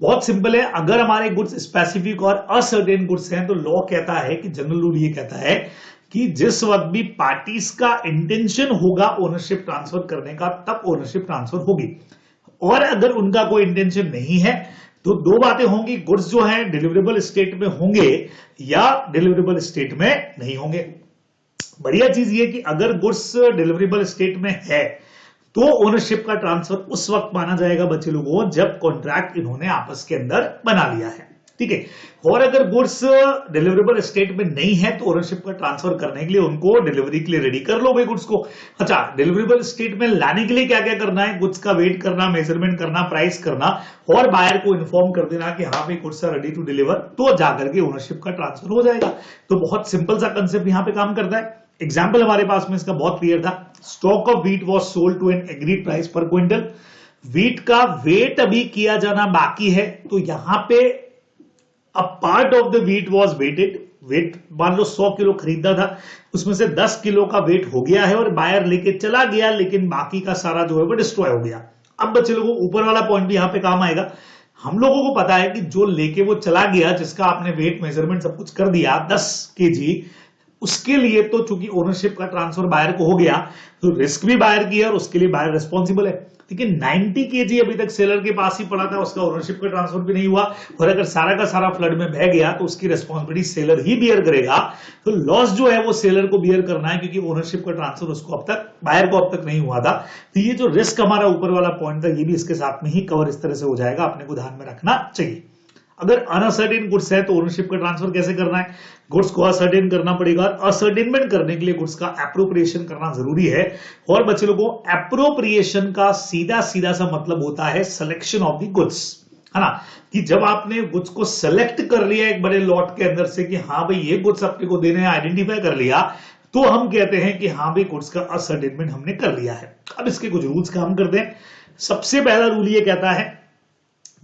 बहुत सिंपल है। अगर हमारे गुड्स स्पेसिफिक और असर्टेन गुड्स हैं तो लॉ कहता है कि जनरल रूल ये कहता है कि जिस वक्त भी पार्टीज का इंटेंशन होगा ओनरशिप ट्रांसफर करने का तब ओनरशिप ट्रांसफर होगी, और अगर उनका कोई इंटेंशन नहीं है तो दो बातें होंगी, गुड्स जो है डिलीवरेबल स्टेट में होंगे या डिलीवरेबल स्टेट में नहीं होंगे। बढ़िया चीज ये कि अगर गुड्स डिलीवरेबल स्टेट में है तो ओनरशिप का ट्रांसफर उस वक्त माना जाएगा बच्चे लोगों जब कॉन्ट्रैक्ट इन्होंने आपस के अंदर बना लिया है, ठीक है। और अगर गुड्स डिलीवरेबल स्टेट में नहीं है तो ओनरशिप का ट्रांसफर करने के लिए उनको डिलीवरी के लिए रेडी कर लो भाई गुड्स को। अच्छा, डिलीवरेबल स्टेट में लाने के लिए क्या क्या करना है, गुड्स का वेट करना, मेजरमेंट करना, प्राइस करना, और बायर को इन्फॉर्म कर देना कि हाँ भाई goods are ready to deliver, तो जाकर के ओनरशिप का ट्रांसफर हो जाएगा। तो बहुत सिंपल सा कंसेप्ट यहां पे काम करता है। एग्जाम्पल हमारे पास में इसका बहुत क्लियर था। Stock of wheat was sold to an agreed price per quintal. Wheat का वेट अभी किया जाना बाकी है, तो यहां पे a part of the wheat was weighted. Weight मान लो 100 किलो खरीदा था, उसमें से 10 किलो का वेट हो गया है और बायर लेके चला गया, लेकिन बाकी का सारा जो है वो डिस्ट्रॉय हो गया। अब बच्चे लोगों ऊपर वाला पॉइंट भी यहां पे काम आएगा। हम लोगों को पता है कि जो लेके वो चला गया, जिसका आपने वेट मेजरमेंट सब कुछ कर दिया 10 केजी, उसके लिए तो चूंकि ओनरशिप का ट्रांसफर बायर को हो गया तो रिस्क भी बायर की है और उसके लिए बायर रिस्पॉन्सिबल है। लेकिन 90 केजी अभी तक सेलर के पास ही पड़ा था, उसका ओनरशिप का ट्रांसफर भी नहीं हुआ और अगर सारा का सारा फ्लड में बह गया तो उसकी रिस्पॉन्सिबिलिटी सेलर ही बियर करेगा। तो लॉस जो है वो सेलर को बियर करना है क्योंकि ओनरशिप का ट्रांसफर उसको अब तक बायर को अब तक नहीं हुआ था। तो ये जो रिस्क हमारा ऊपर वाला पॉइंट था ये भी इसके साथ में ही कवर इस तरह से हो जाएगा, अपने को ध्यान में रखना चाहिए। अगर अनअसर्टेन गुड्स है तो ओनरशिप का ट्रांसफर कैसे करना है, गुड्स को असर्टेन करना पड़ेगा और असर्टेनमेंट करने के लिए गुड्स का एप्रोप्रिएशन करना जरूरी है। और बच्चे लोगों एप्रोप्रिएशन का सीधा सीधा सा मतलब होता है सिलेक्शन ऑफ द गुड्स, है ना, कि जब आपने गुड्स को सेलेक्ट कर लिया एक बड़े लॉट के अंदर से कि हाँ भाई ये गुड्स अपने को देने हैं, आइडेंटिफाई कर लिया, तो हम कहते हैं कि हाँ भाई गुड्स का असर्टेनमेंट हमने कर लिया है। अब इसके कुछ रूल्स काम करते हैं। सबसे पहला रूल ये कहता है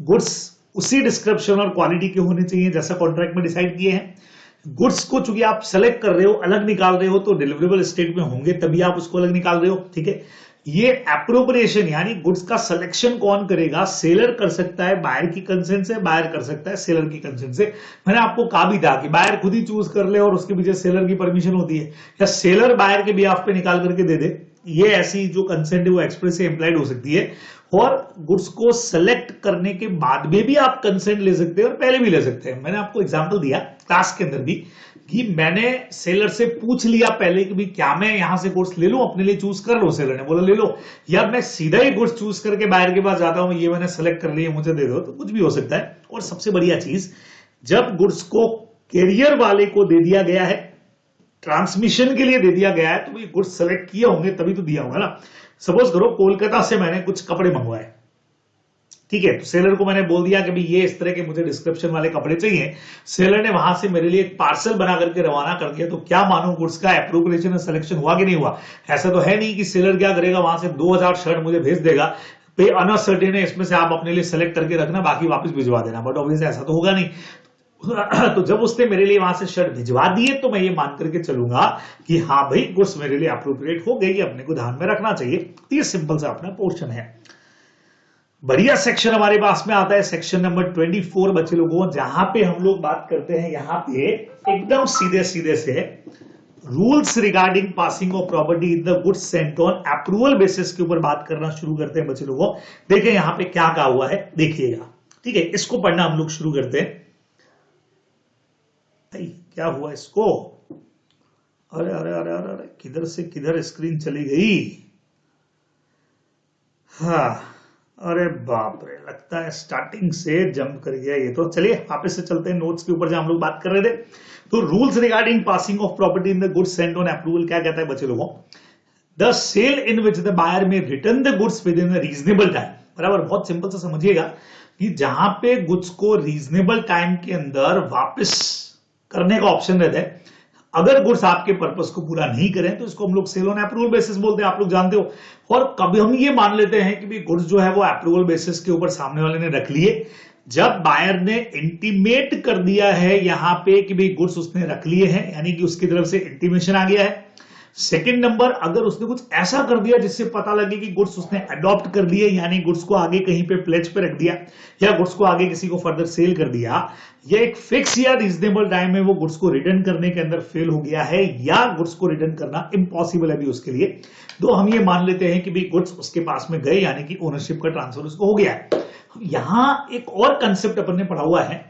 गुड्स उसी डिस्क्रिप्शन और क्वालिटी के होने चाहिए जैसा कॉन्ट्रैक्ट में डिसाइड किए हैं। गुड्स को चूंकि आप सेलेक्ट कर रहे हो, अलग निकाल रहे हो, तो डिलीवरेबल स्टेट में होंगे तभी आप उसको अलग निकाल रहे हो, ठीक है। ये एप्रोप्रिएशन यानी गुड्स का सिलेक्शन कौन करेगा, सेलर कर सकता है बायर की कंसेंट से, बायर कर सकता है सेलर की कंसेंट से। मैंने आपको कहा भी था कि बायर खुद ही चूज कर ले और उसके पीछे सेलर की परमिशन होती है, या सेलर बायर के बिहाफ पे निकाल करके दे दे। ये ऐसी जो कंसेंट है वो एक्सप्रेस से इंप्लाइड हो सकती है। और गुड्स को सेलेक्ट करने के बाद में भी आप कंसेंट ले सकते हैं और पहले भी ले सकते हैं। मैंने आपको एग्जांपल दिया क्लास के अंदर भी कि मैंने सेलर से पूछ लिया पहले कि भाई क्या मैं यहां से गुड्स ले लूं, अपने लिए चूज कर लो, सेलर ने बोला ले लो, या मैं सीधा ही गुड्स चूज करके बायर के पास जाता हूं, ये मैंने सेलेक्ट कर लिया मुझे दे दो, तो कुछ भी हो सकता है। और सबसे बढ़िया चीज, जब गुड्स को कैरियर वाले को दे दिया गया है, ट्रांसमिशन के लिए दे दिया गया है, तो भाई गुड्स सेलेक्ट किए होंगे तभी तो दिया होगा ना। सपोज करो कोलकाता से मैंने कुछ कपड़े मंगवाए, ठीक है, तो सेलर को मैंने बोल दिया कि भाई ये इस तरह के मुझे डिस्क्रिप्शन वाले कपड़े चाहिए। सेलर ने वहां से मेरे लिए एक पार्सल बना करके रवाना कर दिया, तो क्या मानो गुड्स का एप्रोप्रिएशन और सिलेक्शन हुआ कि नहीं हुआ? ऐसा तो है नहीं कि सेलर क्या करेगा, वहां से 2000 शर्ट मुझे भेज देगा, पे अनसर्टेन है, इसमें से आप अपने लिए सेलेक्ट करके रखना, बाकी वापस भिजवा देना। बट ऑब्वियसली ऐसा तो होगा नहीं। तो जब उसने मेरे लिए वहां से शर्ट भिजवा दिए तो मैं ये मान करके चलूंगा कि हाँ भाई गुड्स मेरे लिए अप्रोप्रिएट हो गई, अपने को ध्यान में रखना चाहिए। ये सिंपल सा अपना पोर्शन है। बढ़िया सेक्शन हमारे पास में आता है सेक्शन नंबर 24 बच्चे लोगों, जहां पे हम लोग बात करते हैं यहां पे एकदम सीधे सीधे से rules regarding passing of property in the goods sent on approval basis के ऊपर बात करना शुरू करते हैं बच्चे लोगों। देखिए यहां पे क्या कहा हुआ है, देखिएगा, ठीक है, इसको पढ़ना हम लोग शुरू करते हैं। क्या हुआ इसको, अरे अरे अरे अरे अरे किधर से किधर स्क्रीन चली गई। हाँ, अरे बाप रे, लगता है स्टार्टिंग से जंप कर गया ये तो। चलिए वापस से चलते हैं नोट्स के ऊपर जहां हम लोग बात कर रहे थे। तो rules regarding passing of property in the goods sent on approval क्या कहता है बच्चे लोगों, the sale in which the buyer में return the goods within reasonable time. बराबर, बहुत सिंपल से समझिएगा कि जहां पे गुड्स को रीजनेबल टाइम के अंदर वापस करने का ऑप्शन रहता है, अगर गुड्स आपके पर्पस को पूरा नहीं करें तो इसको हम लोग सेल ऑन अप्रूवल बेसिस बोलते हैं, आप लोग जानते हो। और कभी हम ये मान लेते हैं कि भी गुड्स जो है वो अप्रूवल बेसिस के ऊपर सामने वाले ने रख लिए, जब बायर ने इंटीमेट कर दिया है यहां पे कि भाई गुड्स उसने रख लिए हैं, यानी कि उसकी तरफ से इंटीमेशन आ गया है। सेकंड नंबर, अगर उसने कुछ ऐसा कर दिया जिससे पता लगे कि गुड्स उसने अडॉप्ट कर लिए, यानी गुड्स को आगे कहीं पे प्लेज पे रख दिया या गुड्स को आगे किसी को फर्दर सेल कर दिया, या एक फिक्स या रीजनेबल टाइम में वो गुड्स को रिटर्न करने के अंदर फेल हो गया है, या गुड्स को रिटर्न करना इम्पॉसिबल है भी उसके लिए, तो हम ये मान लेते हैं कि भाई गुड्स उसके पास में गए, यानी कि ओनरशिप का ट्रांसफर उसको हो गया है। यहां एक और कंसेप्ट अपन ने पढ़ा हुआ है,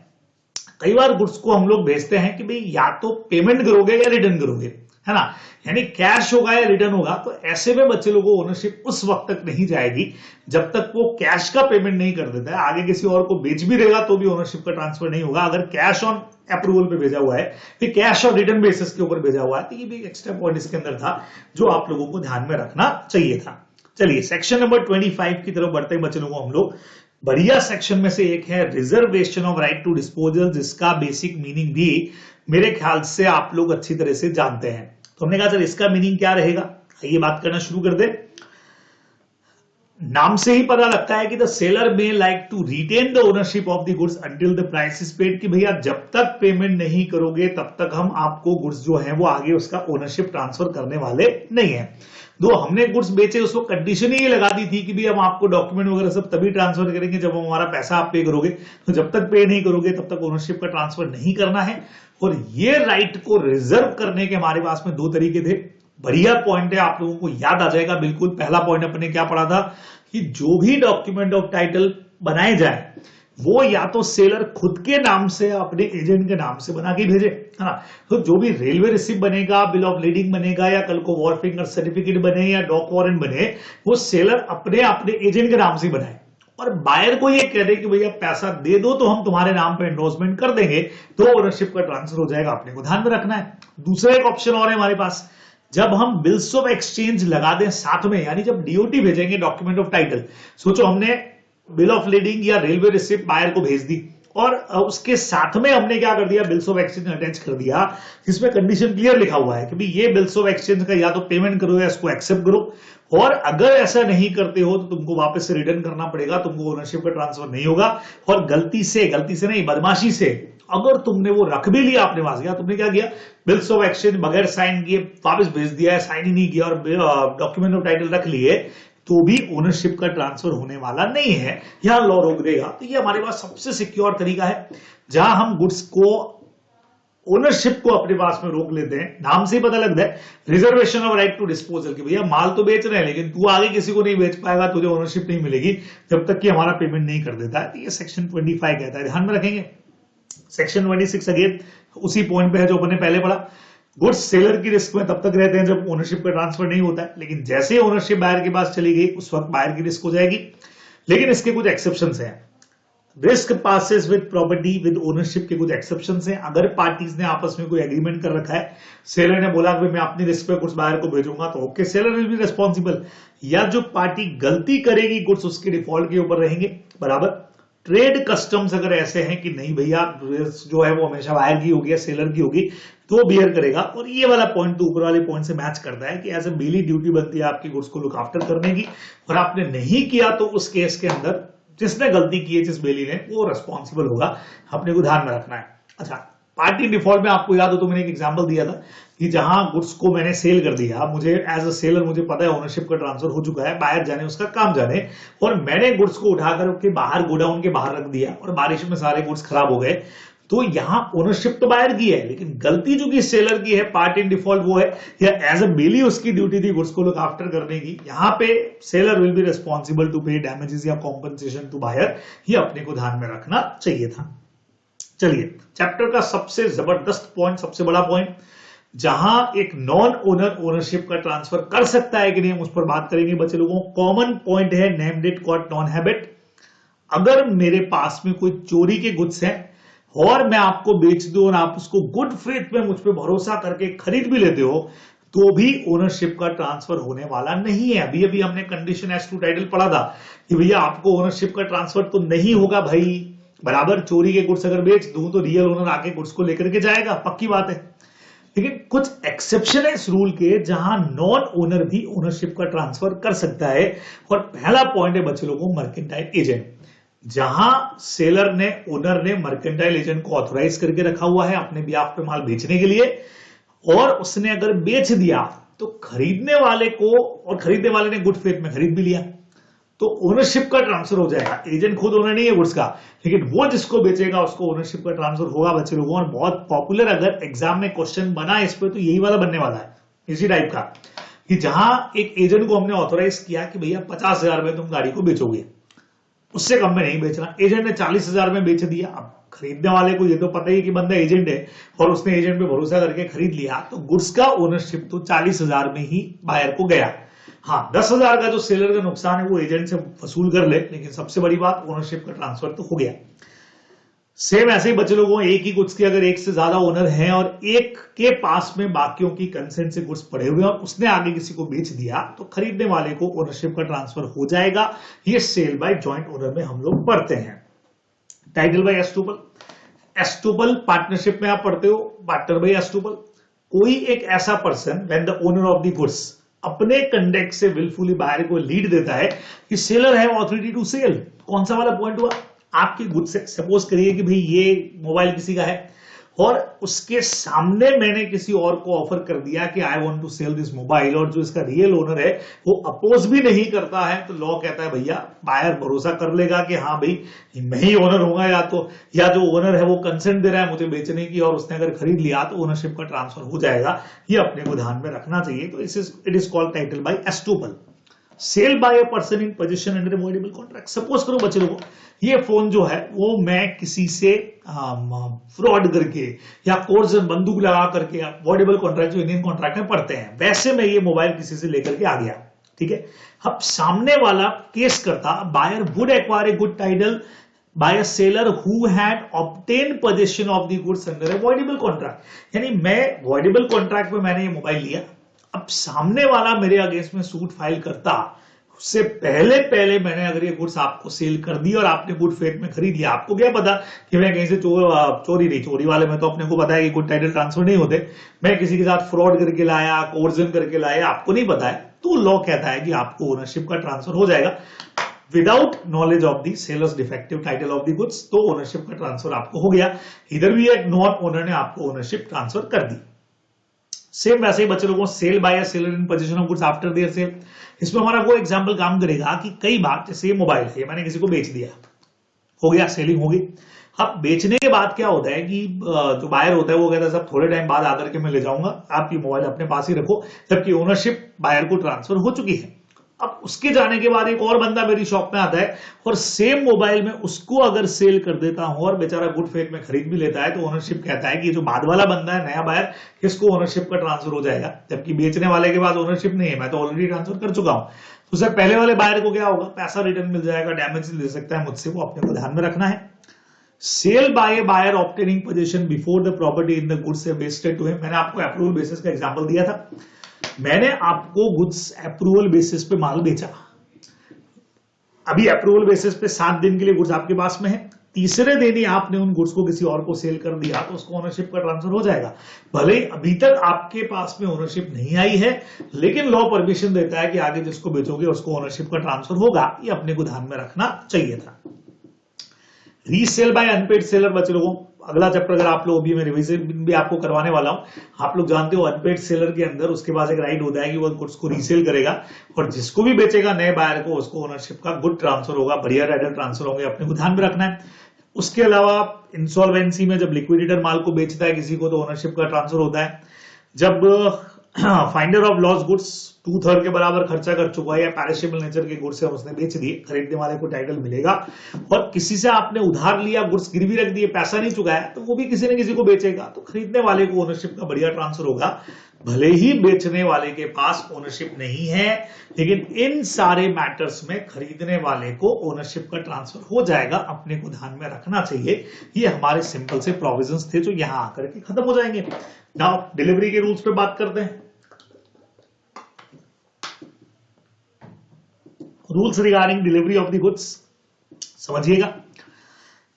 कई बार गुड्स को हम लोग भेजते हैं कि भाई या तो पेमेंट करोगे या रिटर्न करोगे, है ना, यानी कैश होगा या रिटर्न होगा। तो ऐसे में बच्चे लोगों को ओनरशिप उस वक्त तक नहीं जाएगी जब तक वो कैश का पेमेंट नहीं कर देता है। आगे किसी और को बेच भी देगा तो भी ओनरशिप का ट्रांसफर नहीं होगा अगर कैश ऑन अप्रूवल पे भेजा हुआ है, फिर कैश ऑन रिटर्न बेसिस के ऊपर भेजा हुआ है। तो ये भी एक्स्ट्रा पॉइंट इसके अंदर था जो आप लोगों को ध्यान में रखना चाहिए था। चलिए सेक्शन नंबर 25 की तरफ बढ़ते हैं बच्चे लोगों हम लोग। बढ़िया सेक्शन में से एक है reservation of right to disposal, जिसका बेसिक मीनिंग भी मेरे ख्याल से आप लोग अच्छी तरह से जानते हैं। तो हमने कहा सर इसका मीनिंग क्या रहेगा, आइए बात करना शुरू कर दे। नाम से ही पता लगता है कि the seller may like to retain the ownership of the goods until the price is paid, कि भैया जब तक पेमेंट नहीं करोगे तब तक हम आपको गुड्स जो है वो आगे उसका ओनरशिप ट्रांसफर करने वाले नहीं है। तो हमने गुड्स बेचे उसको कंडीशन ही ये लगा दी थी कि भी हम आपको डॉक्यूमेंट वगैरह सब तभी ट्रांसफर करेंगे जब हम हमारा पैसा आप पे करोगे, तो जब तक पे नहीं करोगे तब तक ओनरशिप का ट्रांसफर नहीं करना है। और ये राइट को रिजर्व करने के हमारे पास में दो तरीके थे। बढ़िया पॉइंट है, आप लोगों को याद आ जाएगा बिल्कुल। पहला पॉइंट अपने क्या पढ़ा था कि जो भी डॉक्यूमेंट ऑफ टाइटल बनाए जाए वो या तो सेलर खुद के नाम से अपने एजेंट के नाम से बना के भेजे, है ना। तो जो भी रेलवे रिसिप्ट बनेगा, बिल ऑफ लीडिंग बनेगा, या कल को वॉरफिंगर सर्टिफिकेट बने या डॉक वारंट बने, वो सेलर अपने अपने एजेंट के नाम से बनाए और बायर को ये कह दे कि भैया पैसा दे दो तो हम तुम्हारे नाम पे एंडोर्समेंट कर देंगे, तो ओनरशिप का ट्रांसफर हो जाएगा। अपने को ध्यान में रखना है। दूसरा एक ऑप्शन और है हमारे पास, जब हम बिल्स ऑफ एक्सचेंज लगा दें साथ में, यानी जब डीओटी भेजेंगे डॉक्यूमेंट ऑफ टाइटल, सोचो हमने बिल ऑफ लीडिंग या रेलवे रिसिप्ट बायर को भेज दी और उसके साथ में हमने क्या कर दिया, बिल्स ऑफ एक्सचेंज अटैच कर दिया, जिसमें कंडीशन क्लियर लिखा हुआ है कि भाई ये बिल्स ऑफ एक्सचेंज का या तो पेमेंट करो या इसको एक्सेप्ट करो, और अगर ऐसा नहीं करते हो तो तुमको वापस से रिटर्न करना पड़ेगा, तुमको ओनरशिप का ट्रांसफर नहीं होगा। और गलती से नहीं, बदमाशी से अगर तुमने वो रख भी लिया अपने पास, या तुमने क्या किया, बिल्स ऑफ एक्सचेंज बगैर साइन किए वापस भेज दिया है, साइन ही नहीं किया और डॉक्यूमेंट ऑफ टाइटल रख लिए, तो भी ओनरशिप का ट्रांसफर होने वाला नहीं है, यहां लॉ रोक देगा। तो ये हमारे पास सबसे सिक्योर तरीका है जहां हम गुड्स को, ओनरशिप को अपने पास में रोक लेते हैं। नाम से ही पता लगता है, reservation of right to disposal, कि भैया माल तो बेच रहे हैं लेकिन तू आगे किसी को नहीं बेच पाएगा, तुझे ओनरशिप नहीं मिलेगी जब तक कि हमारा पेमेंट नहीं कर देता है। तो ये सेक्शन 25 कहता है, ध्यान में रखेंगे। सेक्शन 26 अगेन उसी पॉइंट पे है जो अपने पहले पढ़ा। गुड्स सेलर की रिस्क में तब तक रहते हैं जब ओनरशिप का ट्रांसफर नहीं होता है, लेकिन जैसे ही ओनरशिप बायर के पास चली गई उस वक्त बायर की रिस्क हो जाएगी। लेकिन इसके कुछ एक्सेप्शंस हैं। Risk passes with property with ownership के कुछ एक्सेप्शंस हैं। अगर पार्टीज ने आपस में कोई एग्रीमेंट कर रखा है, सेलर ने बोला कि मैं अपनी रिस्क पे गुड्स बायर को भेजूंगा, तो okay, seller will be responsible. या जो पार्टी गलती करेगी गुड्स उसके डिफॉल्ट के ऊपर रहेंगे, बराबर। ट्रेड कस्टम्स अगर ऐसे हैं कि नहीं भैया जो है वो हमेशा बायर की होगी या सेलर की होगी, तो बियर करेगा। और ये वाला पॉइंट तो ऊपर वाले पॉइंट से मैच करता है कि एज ए बेली ड्यूटी बनती है आपकी गुड्स को लुक आफ्टर करने की, और आपने नहीं किया तो उस केस के अंदर जिसने गलती की है, जिस बेली ने, वो रिस्पॉन्सिबल होगा। अपने को ध्यान में रखना है। अच्छा, पार्टी डिफॉल्ट में आपको याद हो तो मैंने एक एग्जांपल दिया था कि जहां गुड्स को मैंने सेल कर दिया, मुझे एज अ सेलर मुझे पता है ओनरशिप का ट्रांसफर हो चुका है, बायर जाने उसका काम जाने, और मैंने गुड्स को उठाकर के बाहर गोडाउन के बाहर रख दिया और बारिश में सारे गुड्स खराब हो गए। तो यहां ओनरशिप तो बायर की है, लेकिन गलती जो कि सेलर की है, पार्ट इन डिफॉल्ट वो है, या एज अ बेली उसकी ड्यूटी थी गुड्स को लुक आफ्टर करने की। यहां पे seller will be responsible to pay damages या कॉम्पनसेशन टू बायर। ये अपने को ध्यान में रखना चाहिए था। चलिए, चैप्टर का सबसे जबरदस्त पॉइंट, सबसे बड़ा पॉइंट, जहां एक नॉन ओनर ओनरशिप का ट्रांसफर कर सकता है कि नहीं, हम उस पर बात करेंगे बच्चे लोगों। कॉमन पॉइंट है named it caught non habit. अगर मेरे पास में कोई चोरी के गुड्स हैं और मैं आपको बेच दूं और आप उसको गुड फेथ में मुझ पर भरोसा करके खरीद भी लेते हो, तो भी ओनरशिप का ट्रांसफर होने वाला नहीं है। अभी अभी हमने कंडीशन एज टू टाइटल पढ़ा था कि भैया आपको ओनरशिप का ट्रांसफर तो नहीं होगा भाई, बराबर। चोरी के गुड्स अगर बेच दूं तो रियल ओनर आके गुड्स को लेकर के जाएगा, पक्की बात है। लेकिन कुछ एक्सेप्शन है इस रूल के, जहां नॉन ओनर भी ओनरशिप का ट्रांसफर कर सकता है। और पहला पॉइंट है बच्चे लोगों, मर्केंटाइल एजेंट। जहां सेलर ने, ओनर ने मर्केंटाइल एजेंट को ऑथोराइज करके रखा हुआ है अपने बिहाफ पे माल बेचने के लिए, और उसने अगर बेच दिया तो खरीदने वाले को, और खरीदने वाले ने गुड फेथ में खरीद भी लिया, तो ओनरशिप का ट्रांसफर हो जाएगा। एजेंट खुद ओनर नहीं है गुड्स का, लेकिन वो जिसको बेचेगा उसको ओनरशिप का ट्रांसफर होगा बच्चे लोगों। और बहुत पॉपुलर अगर एग्जाम में क्वेश्चन बना इस पे तो यही वाला बनने वाला है, इसी टाइप का, कि जहां एक एजेंट को हमने ऑथोराइज किया कि भैया 50,000 में तुम गाड़ी को बेचोगे, उससे कम में नहीं बेचना। एजेंट ने 40,000 में बेच दिया। अब खरीदने वाले को ये तो पता ही कि बंदा एजेंट है और उसने एजेंट पे भरोसा करके खरीद लिया, तो गुड्स का ओनरशिप तो 40,000 में ही बायर को गया। हाँ, 10,000 का जो सेलर का नुकसान है वो एजेंट से वसूल कर ले, लेकिन सबसे बड़ी बात ओनरशिप का ट्रांसफर तो हो गया। सेम ऐसे ही बच्चे लोगों, एक ही गुड्स के अगर एक से ज्यादा ओनर हैं और एक के पास में बाकियों की कंसेंट से गुड्स पड़े हुए और उसने आगे किसी को बेच दिया, तो खरीदने वाले को ओनरशिप का ट्रांसफर हो जाएगा। ये सेल बाय जॉइंट ओनर में हम लोग पढ़ते हैं। टाइटल बाय एस्टूपल, एस्टूपल पार्टनरशिप में आप पढ़ते हो, पार्टनर बाय एस्टूपल। कोई एक ऐसा person when the owner of the goods अपने कंडक्ट से विलफुली बायर को लीड देता है कि seller have authority to sale. कौन सा वाला पॉइंट हुआ, आपके गुड्स से, सपोज करिए कि भाई ये मोबाइल किसी का है और उसके सामने मैंने किसी और को ऑफर कर दिया कि I want to sell this mobile, और जो इसका रियल ओनर है वो अपोज भी नहीं करता है, तो लॉ कहता है भैया बायर भरोसा कर लेगा कि हाँ भाई मैं ही ओनर होगा, या जो ओनर है वो कंसेंट दे रहा है मुझे बेचने की, और उसने अगर खरीद लिया तो ओनरशिप का ट्रांसफर हो जाएगा। ये अपने को ध्यान में रखना चाहिए। तो it is called title by estoppel. Sale by a person in position under voidable contract. Suppose करो बच्चे लोगों, ये फोन जो है वो मैं किसी से फ्रॉड करके या कोर्जन बंदूक लगा करके, वॉइडेबल कॉन्ट्रैक्ट जो इंडियन कॉन्ट्रैक्ट में पढ़ते हैं, वैसे मैं ये मोबाइल किसी से लेकर के आ गया, ठीक है। अब सामने वाला केस करता, buyer would acquire a good title by a seller who had obtained possession of the goods under a voidable contract। यानी मैं voidable contract में मैंने ये मोबाइल लिया, अब सामने वाला मेरे अगेंस्ट में सूट फाइल करता, उससे पहले पहले मैंने अगर ये गुड्स आपको सेल कर दी और आपने गुड फेथ में खरीद लिया, आपको क्या पता कि मैं कहीं से चोरी वाले में तो अपने को पता है कि गुड टाइटल ट्रांसफर नहीं होते, मैं किसी के साथ फ्रॉड करके लाया, कोर्जन करके लाया, आपको नहीं पता है, तो लॉ कहता है कि आपको ओनरशिप का ट्रांसफर हो जाएगा without knowledge of the sellers defective title of the goods. तो ओनरशिप का ट्रांसफर आपको हो गया, इधर भी एक नॉन ओनर ने आपको ओनरशिप ट्रांसफर कर दी। सेम वैसे ही बच्चे लोगों, sale by a seller in possession of goods after their sale. इसमें हमारा वो एग्जांपल काम करेगा कि कई बार जैसे ये मोबाइल है, मैंने किसी को बेच दिया, हो गया, सेलिंग हो गई। अब बेचने के बाद क्या होता है कि जो बायर होता है वो कहता है सब थोड़े टाइम बाद आकर के मैं ले जाऊंगा, आप ये मोबाइल अपने पास ही रखो, जबकि ओनरशिप बायर को ट्रांसफर हो चुकी है। अब उसके जाने के बाद एक और बंदा मेरी शॉप में आता है और सेम मोबाइल में उसको अगर सेल कर देता हूं और बेचारा गुड फेथ में खरीद भी लेता है, तो ओनरशिप कहता है कि जो बाद वाला बंदा है, नया बायर, इसको ओनरशिप का ट्रांसफर हो जाएगा, जबकि बेचने वाले के पास ओनरशिप नहीं है, मैं तो ऑलरेडी ट्रांसफर कर चुका हूं। तो सर पहले वाले बायर को क्या होगा, पैसा रिटर्न मिल जाएगा, डैमेज ले सकता है मुझसे, वो अपने को ध्यान में रखना है। Sale by a buyer obtaining possession before the property in the goods vested to him. मैंने आपको अप्रूवल बेसिस का एग्जांपल दिया था, मैंने आपको गुड्स अप्रूवल बेसिस पे माल बेचा, अभी अप्रूवल बेसिस पे 7 दिन के लिए गुड्स आपके पास में है, तीसरे दिन ही आपने उन गुड्स को किसी और को सेल कर दिया तो उसको ओनरशिप का ट्रांसफर हो जाएगा। भले अभी तक आपके पास में ओनरशिप नहीं आई है, लेकिन लॉ परमिशन देता है कि आगे जिसको बेचोगे उसको ओनरशिप का ट्रांसफर होगा, ये अपने को ध्यान में रखना चाहिए था। Resale by unpaid seller. बच्चे लोगों, अगला चैप्टर अगर आप लोग भी, मैं रिवीजन भी आपको करवाने वाला हूं। आप लोग जानते हो अनपेड सेलर के अंदर उसके पास एक राइट होता है कि वो गुड्स को रीसेल करेगा, और जिसको भी बेचेगा नए बायर को, उसको ओनरशिप का गुड ट्रांसफर होगा, बढ़िया टाइटल ट्रांसफर होंगे, अपने को ध्यान में रखना है। उसके अलावा इंसॉल्वेंसी में जब लिक्विडेटर माल को बेचता है किसी को, तो ओनरशिप का ट्रांसफर होता है। जब फाइंडर ऑफ लॉस गुड्स 2/3 के बराबर खर्चा कर चुका है या पैरिशेबल नेचर के गुड्स है उसने बेच दिए, खरीदने वाले को टाइटल मिलेगा। और किसी से आपने उधार लिया, गुड्स गिरवी रख दिए, पैसा नहीं चुकाया, तो वो भी किसी न किसी को बेचेगा, तो खरीदने वाले को ओनरशिप का बढ़िया ट्रांसफर होगा। भले ही बेचने वाले के पास ओनरशिप नहीं है, लेकिन इन सारे मैटर्स में खरीदने वाले को ओनरशिप का ट्रांसफर हो जाएगा, अपने को ध्यान में रखना चाहिए। ये हमारे सिंपल से प्रोविजंस थे जो यहां आकर के खत्म हो जाएंगे। नाउ डिलीवरी के रूल्स पे बात करते हैं। Rules regarding delivery of the goods समझिएगा।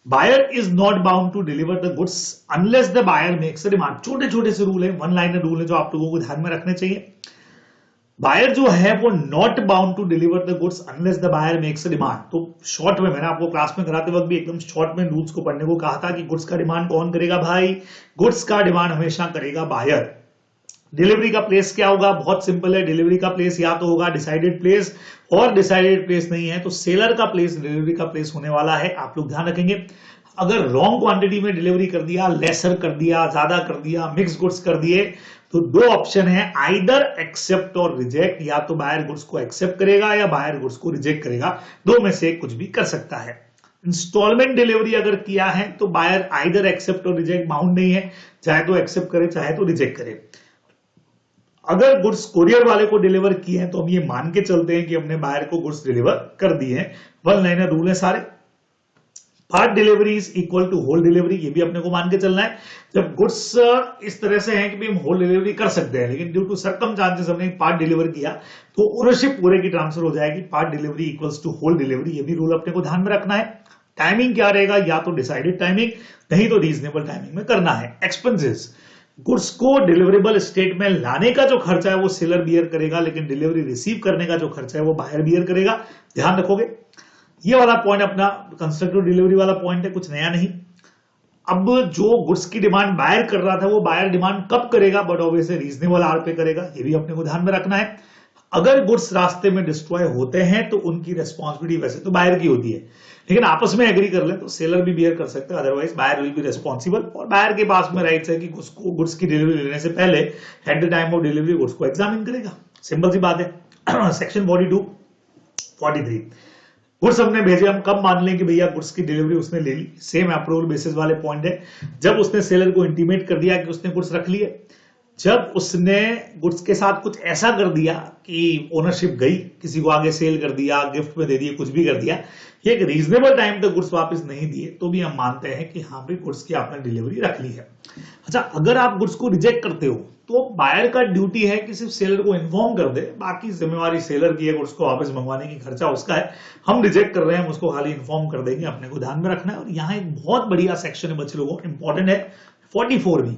Buyer is not bound to deliver the goods unless the buyer makes a demand. छोटे छोटे से रूल है, 1 लाइनर रूल है जो आप लोगों को ध्यान में रखने चाहिए। बायर जो है वो not bound to deliver the goods unless the buyer makes a demand. तो शॉर्ट में मैंने आपको क्लास में कराते वक्त भी एकदम शॉर्ट में रूल्स को पढ़ने को कहा था कि गुड्स का डिमांड कौन करेगा भाई, गुड्स का डिमांड हमेशा करेगा बायर। डिलीवरी का प्लेस क्या होगा, बहुत सिंपल है, डिलीवरी का प्लेस या तो होगा डिसाइडेड प्लेस, और डिसाइडेड प्लेस नहीं है तो सेलर का प्लेस डिलीवरी का प्लेस होने वाला है। आप लोग ध्यान रखेंगे, अगर रॉन्ग क्वांटिटी में डिलीवरी कर दिया, लेसर कर दिया, ज्यादा कर दिया, मिक्स गुड्स कर दिए, तो 2 ऑप्शन है, आइदर एक्सेप्ट और रिजेक्ट। या तो बायर गुड्स को एक्सेप्ट करेगा या बायर गुड्स को रिजेक्ट करेगा, 2 में से कुछ भी कर सकता है। इंस्टॉलमेंट डिलीवरी अगर किया है तो बायर आइदर एक्सेप्ट और रिजेक्ट बाउंड नहीं है, चाहे तो एक्सेप्ट करे चाहे तो रिजेक्ट करे। अगर गुड्स कोरियर वाले को डिलीवर किए हैं तो हम ये मान के चलते हैं कि हमने बायर को गुड्स डिलीवर कर दिए हैं। 1 लाइनर रूल है सारे। Part delivery is equal to whole delivery, ये भी अपने को मान के चलना है। जब गुड्स इस तरह से हैं कि हम होल डिलीवरी कर सकते हैं, लेकिन ड्यू टू सर्कमस्टांसेस हमने पार्ट डिलीवर किया तो ओनरशिप पूरे की ट्रांसफर हो जाएगी। Part delivery equals to whole delivery, ये भी रूल अपने को ध्यान में रखना है। टाइमिंग क्या रहेगा, या तो डिसाइडेड टाइमिंग, नहीं तो रीजनेबल टाइमिंग में करना है। एक्सपेंसेस, गुड्स को डिलीवरेबल स्टेट में लाने का जो खर्चा है वो सेलर बियर करेगा, लेकिन डिलीवरी रिसीव करने का जो खर्चा है वो बायर बियर करेगा। ध्यान रखोगे, ये वाला पॉइंट अपना कंस्ट्रक्टिव डिलीवरी वाला पॉइंट है, कुछ नया नहीं। अब जो गुड्स की डिमांड बायर कर रहा था वो बायर डिमांड कब करेगा, बट ऑब्वियसली रीजनेबल आर पे करेगा, ये भी अपने को ध्यान में रखना है। अगर गुड्स रास्ते में डिस्ट्रॉय होते हैं तो उनकी रेस्पॉन्सिबिलिटी वैसे तो बायर की होती है, लेकिन आपस में एग्री कर ले तो सेलर भी बियर कर सकते हैं, otherwise buyer will be responsible. और बायर के पास में राइट्स है कि गुड्स की डिलीवरी लेने से पहले eight the time of delivery goods को एग्जामिन करेगा। सिंपल सी बात है। सेक्शन 42 43 गुड्स हमने भेजे, हम कब मान लें कि भैया गुड्स की डिलीवरी उसने ले ली, सेम अप्रूवल बेसिस वाले पॉइंट है। जब उसने सेलर को इंटीमेट कर दिया कि उसने गुड्स रख लिए, जब उसने गुड्स के साथ कुछ ऐसा कर दिया कि ओनरशिप गई, किसी को आगे सेल कर दिया, गिफ्ट में दे दिए, कुछ भी कर दिया, ये एक रीजनेबल टाइम तक गुड्स वापस नहीं दिए, तो भी हम मानते हैं कि हाँ भाई गुड्स की आपने डिलीवरी रख ली है। अच्छा, अगर आप गुड्स को रिजेक्ट करते हो तो बायर का ड्यूटी है कि सिर्फ सेलर को इन्फॉर्म कर दे, बाकी जिम्मेवारी सेलर की है, गुड्स को वापस मंगवाने की खर्चा उसका है। हम रिजेक्ट कर रहे हैं, हम उसको खाली इन्फॉर्म कर देंगे, अपने को ध्यान में रखना है। और यहाँ एक बहुत बढ़िया सेक्शन है बच्चे लोगों, इंपॉर्टेंट है, 44 भी।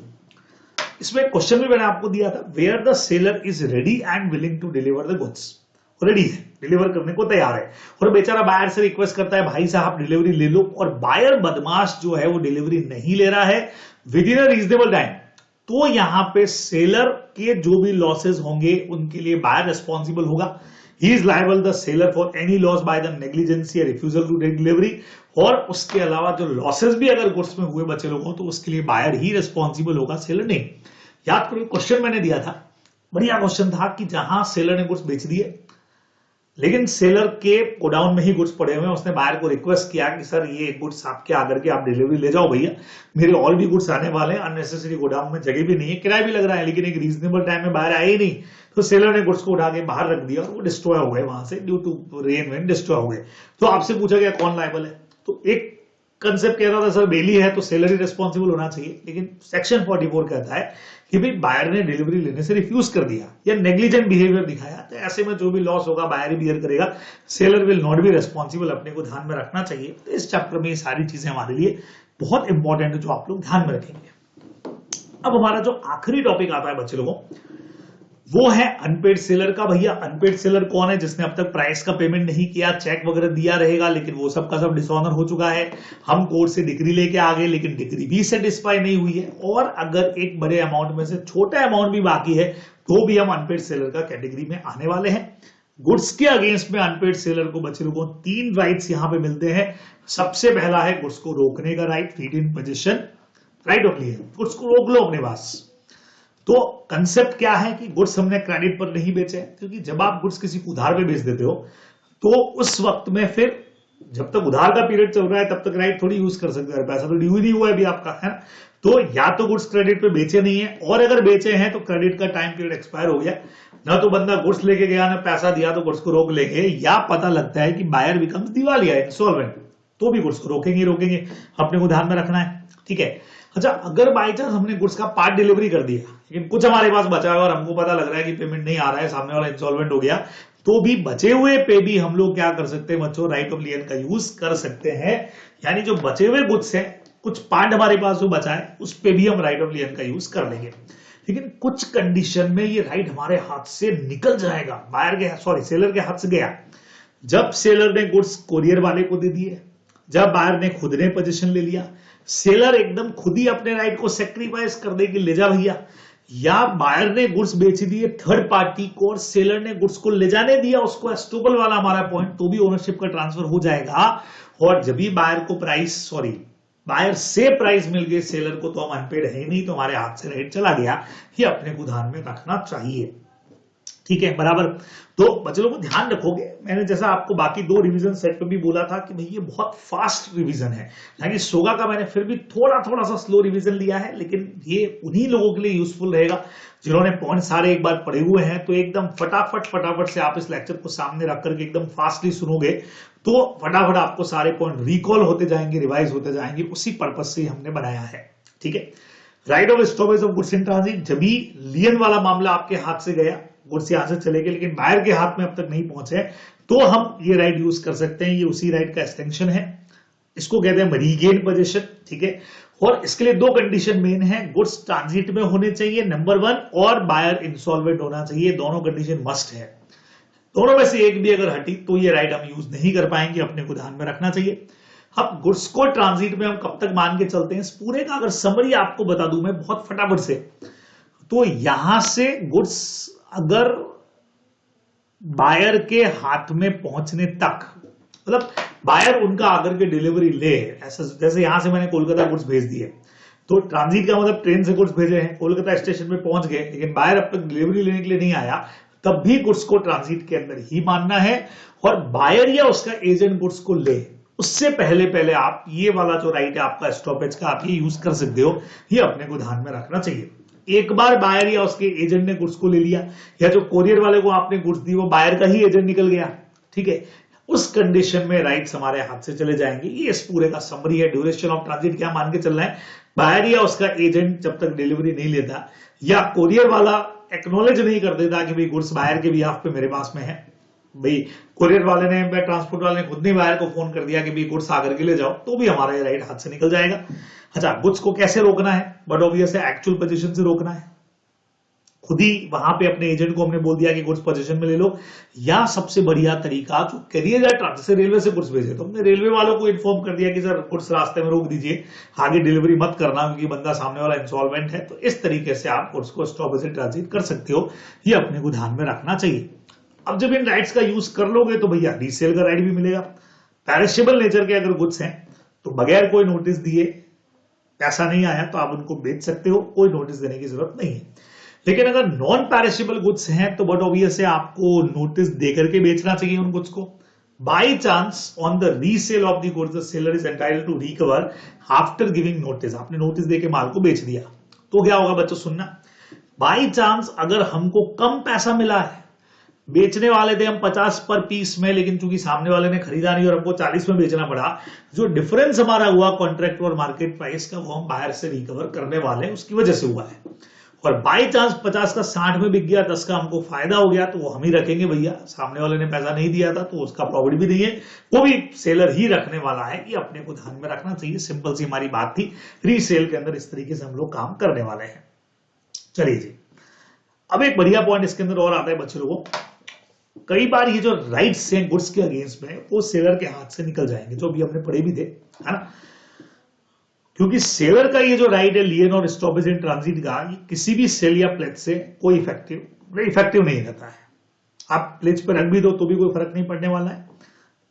इसमें क्वेश्चन भी मैंने आपको दिया था, where the seller is ready and willing to deliver the goods, ready है, डिलीवर करने को तैयार है, और बेचारा बायर से रिक्वेस्ट करता है भाई साहब डिलीवरी ले लो, और बायर बदमाश जो है वो डिलीवरी नहीं ले रहा है with in a reasonable time, तो यहां पे सेलर के जो भी लॉसेस होंगे उनके लिए बायर रिस्पॉन्सिबल होगा। He is liable the seller for any loss by the negligence या रिफ्यूजल टू टेक डिलीवरी, और उसके अलावा जो लॉसेस भी अगर गुड्स में हुए बच्चे लोगों तो उसके लिए बायर ही रिस्पॉन्सिबल होगा, सेलर नहीं। याद करो क्वेश्चन मैंने दिया था, बढ़िया क्वेश्चन था कि जहां सेलर ने गुड्स बेच दिए लेकिन सेलर के गोडाउन में ही गुड्स पड़े हुए हैं, उसने बायर को रिक्वेस्ट किया कि सर ये गुड्स आपके आकर के आप डिलीवरी ले जाओ भैया, मेरे और भी गुड्स आने वाले हैं, अननेसेसरी गोडाउन में जगह भी नहीं है, किराया भी लग रहा है, लेकिन एक रीजनेबल टाइम में बाहर आए ही नहीं, तो सेलर ने गुड्स को उठा के बाहर रख दिया और वो डिस्ट्रॉय हो गए, वहां से due to rain when destroy हो गए। तो आपसे पूछा गया कौन लायबल है, तो एक कंसेप्ट कह रहा था सर बेली है तो सेलर ही रिस्पॉन्सिबल होना चाहिए, लेकिन सेक्शन 44 कहता है कि भाई बायर ने डिलीवरी लेने से रिफ्यूज कर दिया या नेग्लिजेंट बिहेवियर दिखाया, तो ऐसे में जो भी लॉस होगा बायर ही बियर करेगा, seller will not be responsible, अपने को ध्यान में रखना चाहिए। तो इस चैप्टर में ये सारी चीजें हमारे लिए बहुत इंपॉर्टेंट है जो आप लोग ध्यान में रखेंगे। अब हमारा जो आखिरी टॉपिक आता है बच्चे लोगों, वो है अनपेड सेलर का। भैया अनपेड सेलर कौन है, जिसने अब तक प्राइस का पेमेंट नहीं किया, चेक वगैरह दिया रहेगा लेकिन वो सब का सब डिसऑनर हो चुका है, हम कोर्ट से डिग्री लेके आ गए लेकिन डिग्री भी सेटिस्फाई नहीं हुई है, और अगर एक बड़े अमाउंट में से छोटा अमाउंट भी बाकी है तो भी हम अनपेड सेलर का कैटेगरी में आने वाले हैं। गुड्स के अगेंस्ट में अनपेड सेलर को बच्चे लोगों 3 राइट्स यहां पे मिलते हैं। सबसे पहला है गुड्स को रोकने का right, feed in position, right of clear, goods को रोक लो अपने पास। तो कंसेप्ट क्या है कि गुड्स हमने क्रेडिट पर नहीं बेचे, क्योंकि जब आप गुड्स किसी को उधार पे बेच देते हो तो उस वक्त में फिर जब तक उधार का पीरियड चल रहा है तब तक राइट थोड़ी यूज कर सकते हैं, पैसा तो ड्यू ही नहीं हुआ है अभी आपका, है ना। तो या तो गुड्स क्रेडिट पे बेचे नहीं है, और अगर बेचे हैं तो क्रेडिट का टाइम पीरियड एक्सपायर हो गया, ना तो बंदा गुड्स लेके गया ना पैसा दिया, तो गुड्स को रोक लेंगे, या पता लगता है कि बायर बिकम्स दिवालिया, इंसॉल्वेंट, तो भी गुड्स को रोकेंगे रोकेंगे, अपने को ध्यान में रखना है, ठीक है। अच्छा, अगर बाई चांस हमने गुड्स का पार्ट डिलीवरी कर दिया लेकिन कुछ हमारे पास बचा है और हमको पता लग रहा है कि पेमेंट नहीं आ रहा है, सामने वाला इंसॉल्वेंट हो गया, तो भी बचे हुए पे भी हम लोग क्या कर सकते हैं बच्चों, राइट ऑफ लियन का यूज कर सकते हैं। यानी जो बचे हुए गुड्स हैं, कुछ पार्ट हमारे पास जो बचा है उस पे भी हम राइट ऑफ लियन का यूज कर लेंगे, लेकिन कुछ कंडीशन में ये राइट हमारे हाथ से निकल जाएगा, बायर के सेलर के हाथ से गया जब सेलर ने गुड्स कोरियर वाले को दे दिए, जब बायर ने खुद ने पोजीशन ले लिया, सेलर एकदम खुद ही अपने राइट को सेक्रीफाइस कर दे कि ले जा भैया, या बायर ने गुड्स बेच दिए थर्ड पार्टी को और सेलर ने गुड्स को ले जाने दिया उसको, एस्टोबल वाला हमारा पॉइंट, तो भी ओनरशिप का ट्रांसफर हो जाएगा। और जब भी बायर से प्राइस मिल गई सेलर को, तो हम अनपेड है ही नहीं, तो हमारे हाथ से राइट चला गया, ये अपने को ध्यान में रखना चाहिए, ठीक है, बराबर। तो बच्चे लोगों को ध्यान रखोगे, मैंने जैसा आपको बाकी 2 रिवीजन सेट पे भी बोला था कि भाई ये बहुत फास्ट रिवीजन है, यानी सोगा का मैंने फिर भी थोड़ा सा स्लो रिवीजन लिया है, लेकिन ये उन्हीं लोगों के लिए यूजफुल रहेगा जिन्होंने पॉइंट सारे एक बार पढ़े हुए हैं। तो एकदम फटाफट से आप इस लेक्चर को सामने रख करके एकदम फास्टली सुनोगे तो फटाफट आपको सारे पॉइंट रिकॉल होते जाएंगे, रिवाइज होते जाएंगे, उसी पर्पज से हमने बनाया है, ठीक है। Right of stoppage of goods in transit, जब भी लियन वाला मामला आपके हाथ से गया, गुड्स यहां से चले गए लेकिन बायर के हाथ में अब तक नहीं पहुंचे, तो हम ये राइट यूज कर सकते हैं, ये उसी राइट का एक्सटेंशन है, इसको कहते हैं रीगेन पोजीशन, ठीक है। और इसके लिए 2 कंडीशन मेन है, गुड्स ट्रांजिट में होने चाहिए नंबर 1, और बायर इंसॉल्वेंट होना चाहिए, दोनों कंडीशन मस्ट है। दोनों में से एक भी अगर हटी तो ये राइट हम यूज नहीं कर पाएंगे, अपने को ध्यान में रखना चाहिए। अब गुड्स को ट्रांजिट में हम कब तक मान के चलते हैं, इस पूरे का अगर समरी आपको बता दूं मैं बहुत फटाफट से, तो यहां से गुड्स अगर बायर के हाथ में पहुंचने तक, मतलब बायर उनका आकर के डिलीवरी ले, ऐसा जैसे यहां से मैंने कोलकाता गुड्स भेज दिए, तो ट्रांजिट का मतलब ट्रेन से गुड्स भेजे हैं, कोलकाता स्टेशन पे पहुंच गए, लेकिन बायर अब तक डिलीवरी लेने के लिए नहीं आया, तब भी गुड्स को ट्रांजिट के अंदर ही मानना है। और बायर या उसका एजेंट गुड्स को ले, उससे पहले पहले आप ये वाला जो राइट है आपका स्टॉपेज का, आप ये यूज कर सकते हो, ये अपने को ध्यान में रखना चाहिए। एक बार बायर या उसके एजेंट ने गुड्स को ले लिया, या जो कोरियर वाले को आपने गुड्स दी वो बायर का ही एजेंट निकल गया, ठीक है, उस कंडीशन में राइट्स हमारे हाथ से चले जाएंगे। ये इस पूरे का समरी है। ड्यूरेशन ऑफ ट्रांजिट क्या मान के चलना है, बायर या उसका एजेंट जब तक डिलीवरी नहीं लेता या कोरियर वाला एक्नॉलेज नहीं कर देता कि भाई गुड्स बायर के बिहाफ पे मेरे पास में है, भाई कोरियर वाले ने, ट्रांसपोर्ट वाले ने खुद नहीं बायर को फोन कर दिया कि भाई गुड्स आकर के ले जाओ, तो भी हमारा ये राइट हाथ से निकल जाएगा। अच्छा, गुड्स को कैसे रोकना है, बट ऑब्वियस है एक्चुअल पोजीशन से रोकना है। खुद ही वहां पे अपने एजेंट को हमने बोल दिया कि गुड्स पोजीशन में ले लो, या सबसे बढ़िया तरीका जो कैरियर या ट्रक से रेलवे से गुड्स भेजे, तो हमने रेलवे वालों को इन्फॉर्म कर दिया कि सर गुड्स रास्ते में रोक दीजिए, आगे डिलीवरी मत करना क्योंकि बंदा सामने वाला इंस्टॉलमेंट है। तो इस तरीके से आप गुड्स को स्टॉपेज से ट्रांजिट कर सकते हो, ये अपने को ध्यान में रखना चाहिए। अब जब इन राइट्स का यूज कर लोगे तो भैया रीसेल का राइट भी मिलेगा। पेरिशेबल नेचर के अगर गुड्स हैं तो बगैर कोई नोटिस दिए, पैसा नहीं आया तो आप उनको बेच सकते हो, कोई नोटिस देने की जरूरत नहीं है। लेकिन अगर नॉन पेरिशेबल गुड्स हैं तो बट ऑब्वियस है आपको नोटिस देकर के बेचना चाहिए उन गुड्स को। By chance on the resale of the goods the seller is entitled to recover after giving notice. आपने नोटिस देके माल को बेच दिया तो क्या होगा बच्चों, सुनना, बाई चांस अगर हमको कम पैसा मिला है, बेचने वाले थे हम 50 पर पीस में, लेकिन चूंकि सामने वाले ने खरीदा नहीं और हमको 40 में बेचना पड़ा, जो डिफरेंस हमारा हुआ कॉन्ट्रैक्ट और मार्केट प्राइस का, वो हम बाहर से रिकवर करने वाले हैं, उसकी वजह से हुआ है। और बाई चांस 50 का 60 में बिक गया, 10 का हमको फायदा हो गया, तो वो हम ही रखेंगे भैया, सामने वाले ने पैसा नहीं दिया था तो उसका प्रॉफिट भी नहीं है, वो भी सेलर ही रखने वाला है। ये अपने को ध्यान में रखना चाहिए। सिंपल सी हमारी बात थी, रीसेल के अंदर इस तरीके से हम लोग काम करने वाले हैं। चलिए जी, अब एक बढ़िया पॉइंट इसके अंदर और आता है बच्चे लोगों, कई बार ये जो राइट्स हैं गुड्स के अगेंस्ट में वो सेलर के हाथ से निकल जाएंगे, जो अभी हमने पढ़े भी थे, है ना, क्योंकि सेलर का ये जो राइट है लियन और स्टॉपेज इन ट्रांजिट का, ये किसी भी सेल या प्लेज से कोई इफेक्टिव नहीं रहता है। आप प्लेज पर रख भी दो तो भी कोई फर्क नहीं पड़ने वाला है।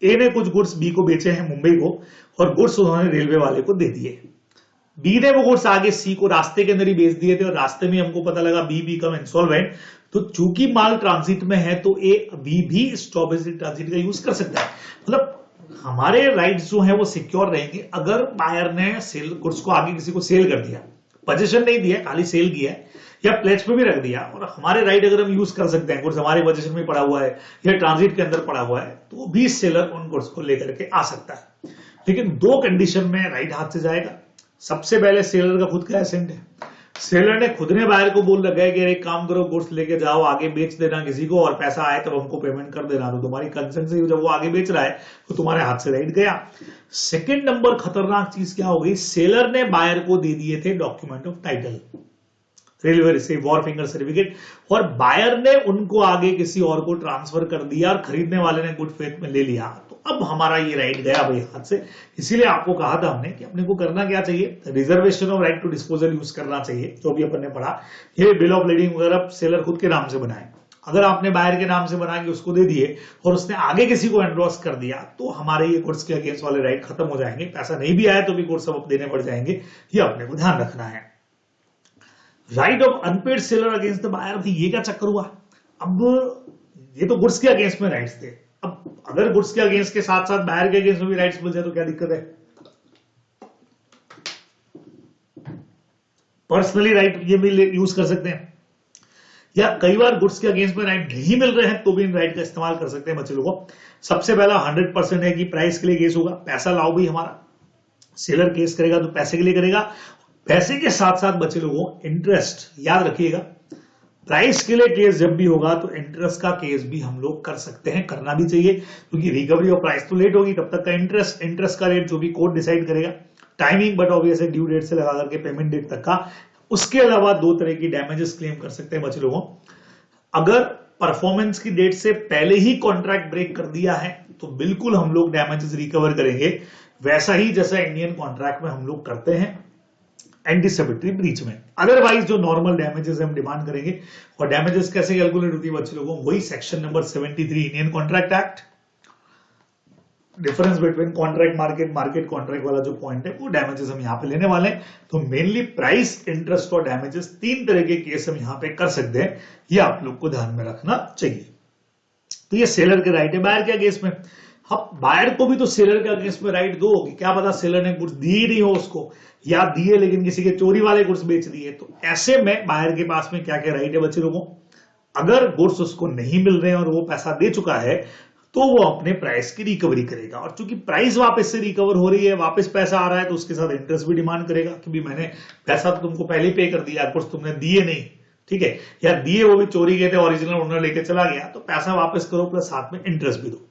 ए ने कुछ गुड्स बी को बेचे हैं मुंबई को, और गुड्स उन्होंने रेलवे वाले को दे दिए। बी ने वो गुड्स आगे सी को रास्ते के अंदर ही बेच दिए थे, और रास्ते में हमको पता लगा बी बिकम इंसॉल्वेंट, तो चूंकि माल ट्रांजिट में है तो ए बी भी स्टॉपेज इन ट्रांजिट का यूज कर सकता है। मतलब हमारे राइट्स जो है वो सिक्योर रहेंगे। अगर बायर ने सेल गुड्स को आगे किसी को सेल कर दिया, पोजीशन नहीं दिया, खाली सेल किया है या प्लेज पे भी रख दिया, और हमारे राइट अगर हम यूज कर सकते हैं, गुड्स हमारे पोजीशन में पड़ा हुआ है या ट्रांजिट के अंदर पड़ा हुआ है, तो भी सेलर उन गुड्स को लेकर के आ सकता है। लेकिन दो कंडीशन में राइट हाथ से जाएगा। सबसे पहले सेलर का खुद का एसेंट है, सेलर ने खुद ने बायर को बोल रखा है कि एक काम करो, गुड्स लेके जाओ, आगे बेच देना किसी को, और पैसा आए तब हमको पेमेंट कर देना। तो तुम्हारी कंसेंट से जब वो आगे बेच रहा है तो तुम्हारे हाथ से राइट गया। सेकंड नंबर खतरनाक चीज क्या हो गई, सेलर ने बायर को दे दिए थे document of title, railway receive, war finger certificate, और बायर ने उनको आगे किसी और को ट्रांसफर कर दिया और खरीदने वाले ने गुड फेथ में ले लिया। तो अब हमारा ये राइट गया भाई हाथ से। इसीलिए आपको कहा था हमने कि अपने को करना क्या चाहिए, reservation of right to disposal use करना चाहिए, जो भी अपन ने पढ़ा। ये बिल ऑफ लीडिंग वगैरह सेलर खुद के नाम से बनाए, अगर आपने बायर के नाम से बना के उसको दे दिए और उसने आगे किसी को एंडोर्स कर दिया, तो हमारे ये गुड्स के अगेंस्ट वाले राइट खत्म हो जाएंगे। पैसा नहीं भी आया तो भी गुड्स अब देने पड़ जाएंगे, ये अपने को ध्यान रखना है। Right of unpaid seller against the buyer, ये क्या चक्कर हुआ। अब ये तो गुड्स के अगेंस्ट में राइट्स थे, अब अगर गुड्स के अगेंस्ट के साथ साथ बायर के अगेंस्ट में भी राइट्स मिल जाए तो क्या दिक्कत है। पर्सनली राइट ये भी यूज कर सकते हैं, या कई बार गुड्स के अगेंस्ट में राइट नहीं मिल रहे हैं तो भी इन राइट का इस्तेमाल कर सकते हैं बच्चे लोगों। सबसे पहला 100% है कि प्राइस के लिए केस होगा, पैसा लाओ भाई हमारा, सेलर केस करेगा तो पैसे के लिए करेगा। पैसे के साथ साथ बच्चे लोगों इंटरेस्ट याद रखिएगा, प्राइस के लिए केस जब भी होगा तो इंटरेस्ट का केस भी हम लोग कर सकते हैं, करना भी चाहिए, क्योंकि रिकवरी ऑफ प्राइस तो लेट होगी, तब तक का इंटरेस्ट का रेट जो भी कोर्ट डिसाइड करेगा, timing but obviously due date से लगा करके पेमेंट डेट तक का। उसके अलावा दो तरह की डैमेजेस क्लेम कर सकते हैं बच्चे लोगों। अगर परफॉर्मेंस की डेट से पहले ही कॉन्ट्रैक्ट ब्रेक कर दिया है तो बिल्कुल हम लोग डैमेजेस रिकवर करेंगे, वैसा ही जैसा इंडियन कॉन्ट्रैक्ट में हम लोग करते हैं एंटीसिपेटरी ब्रीच में। अदरवाइज जो नॉर्मल डैमेजेस हम डिमांड करेंगे, और डैमेजेस कैसे कैलकुलेट होती है बच्चे लोगों, वही section number 73 Indian contract act, difference between contract market, market contract वाला जो पॉइंट है वो डैमेजेस हम यहां पे लेने वाले हैं। तो मेनली प्राइस, इंटरेस्ट और डैमेजेस, तीन तरह के केस हम यहां पे कर सकते हैं, ये आप लोग को ध्यान में रखना चाहिए। तो ये सेलर के राइट है। बायर क्या केस में, हम बायर को भी तो सेलर का केस में राइट दो कि क्या पता सेलर ने गुड्स दी ही नहीं हो उसको, या दिए लेकिन किसी के चोरी वाले गुड्स बेच दिए। तो ऐसे में बायर के पास में क्या क्या राइट है बच्चे लोगों, अगर गुड्स उसको नहीं मिल रहे हैं और वो पैसा दे चुका है तो वो अपने प्राइस की रिकवरी करेगा। और चूंकि प्राइस वापस से रिकवर हो रही है, वापस पैसा आ रहा है, तो उसके साथ इंटरेस्ट भी डिमांड करेगा कि भी मैंने पैसा तो तुमको पहले पे कर दिया, गुड्स तुमने दिए नहीं, ठीक है, या दिए वो भी चोरी गए थे, ओरिजिनल ओनर लेके चला गया, तो पैसा वापस करो प्लस साथ में इंटरेस्ट भी दो।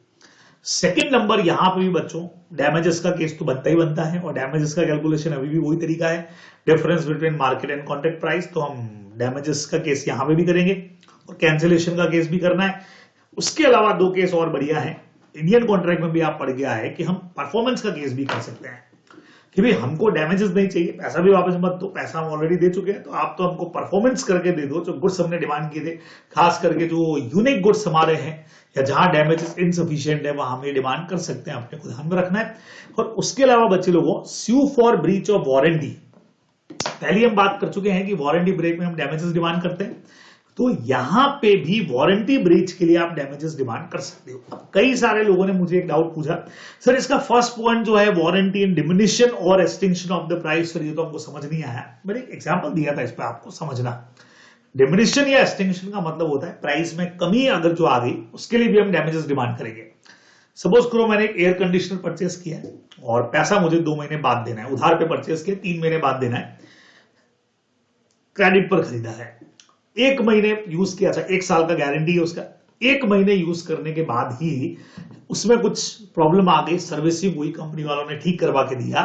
सेकंड नंबर यहां पे भी बच्चों डैमेजेस का केस तो बनता ही बनता है, और डैमेजेस का कैलकुलेशन अभी भी वही तरीका है, difference between market and contract price. तो हम डैमेजेस का केस यहां पे भी करेंगे और कैंसिलेशन का केस भी करना है। उसके अलावा दो केस और बढ़िया है, इंडियन कॉन्ट्रैक्ट में भी आप पढ़ गया है कि हम परफॉर्मेंस का केस भी कर सकते हैं कि भाई हमको डैमेजेस नहीं चाहिए, पैसा भी वापस मत दो, पैसा हम ऑलरेडी दे चुके हैं, तो आप तो हमको परफॉर्मेंस करके दे दो, जो गुड्स हमने डिमांड किए थे, खास करके जो यूनिक गुड्स हमारे हैं या जहां डैमेजेस इनसफिशिएंट है वहां हम ये डिमांड कर सकते हैं, अपने को ध्यान में रखना है। और उसके अलावा बच्चे लोगों, स्यू फॉर ब्रीच ऑफ वारंटी, पहले हम बात कर चुके हैं कि वारंटी ब्रेक में हम डैमेजेस डिमांड करते हैं, तो यहां पे भी वारंटी ब्रीच के लिए आप डैमेजेस डिमांड कर सकते हो। अब कई सारे लोगों ने मुझे एक डाउट पूछा, सर इसका फर्स्ट पॉइंट जो है वारंटी इन डिमिनिशन और extinction of the price, sir ये तो हमको समझ नहीं आया। मैंने एक एग्जांपल दिया था इस पे, आपको समझना। डिमिनिशन या एक्सटिंक्शन का मतलब होता है प्राइस में कमी अगर जो आ गई उसके लिए भी हम डैमेजेस डिमांड करेंगे। सपोज करो मैंने एक एयर कंडीशनर परचेस किया है और पैसा मुझे 2 महीने बाद देना है, उधार पे परचेस किया 3 महीने बाद देना है, क्रेडिट पर खरीदा है, 1 महीने यूज किया था, 1 साल का गारंटी है उसका, 1 महीने यूज करने के बाद ही उसमें कुछ प्रॉब्लम आ गई, सर्विसिंग हुई, कंपनी वालों ने ठीक करवा के दिया।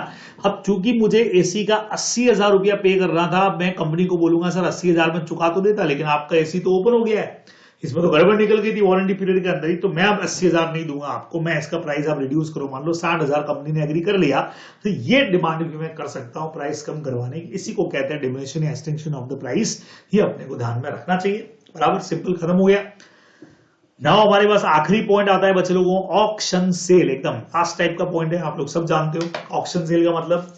अब चूंकि मुझे एसी का 80,000 रुपया पे कर रहा था, मैं कंपनी को बोलूंगा सर 80,000 में चुका तो देता, लेकिन आपका एसी तो ओपन हो गया है, इसमें तो गड़बड़ निकल गई थी वारंटी पीरियड के अंदर ही, तो मैं अब 80,000 नहीं दूंगा आपको, मैं इसका प्राइस आप रिड्यूस करो, मान लो 60,000 कंपनी ने एग्री कर लिया, तो ये डिमांड भी मैं कर सकता हूं प्राइस कम करवाने की। इसी को कहते हैं डिमिनिशन या एक्सटेंशन ऑफ द प्राइस, ये अपने को ध्यान में रखना चाहिए। बराबर, सिंपल, खत्म हो गया। नाउ हमारे पास आखिरी पॉइंट आता है बच्चे लोगों, ऑक्शन सेल, एकदम लास्ट टाइप का पॉइंट है, आप लोग सब जानते हो। ऑक्शन सेल का मतलब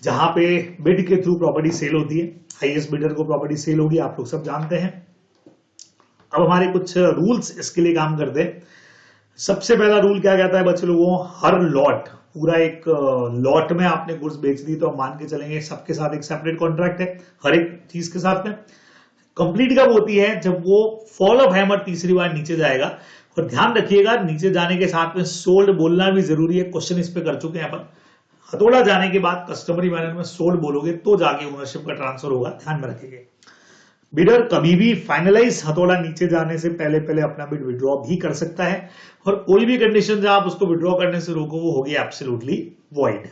जहां पे बिड के थ्रू प्रॉपर्टी सेल होती है, हाईएस्ट बिडर को प्रॉपर्टी सेल होगी, आप लोग सब जानते हैं। अब हमारे कुछ रूल्स इसके लिए काम करते हैं। सबसे पहला रूल क्या कहता है बच्चे लोगों, हर लॉट, पूरा एक लॉट में आपने गुड्स बेच दी तो हम मान के चलेंगे सबके साथ एक सेपरेट कॉन्ट्रैक्ट है, हर एक चीज के साथ में। कंप्लीट कब होती है, जब वो फॉल ऑफ हैमर तीसरी बार नीचे जाएगा। और ध्यान रखिएगा नीचे जाने के साथ में सोल्ड बोलना भी जरूरी है, क्वेश्चन इस पे कर चुके हैं अपन। हथौड़ा जाने के बाद कस्टमरी मैनर में सोल्ड बोलोगे तो जाके ओनरशिप का ट्रांसफर होगा, ध्यान में रखिएगा। बिडर कभी भी फाइनलाइज हथौड़ा नीचे जाने से पहले पहले अपना बिड विड्रॉ भी कर सकता है, और कोई भी कंडीशन जहां आप उसको विड्रॉ करने से रोको वो होगी एब्सोल्युटली वॉइड,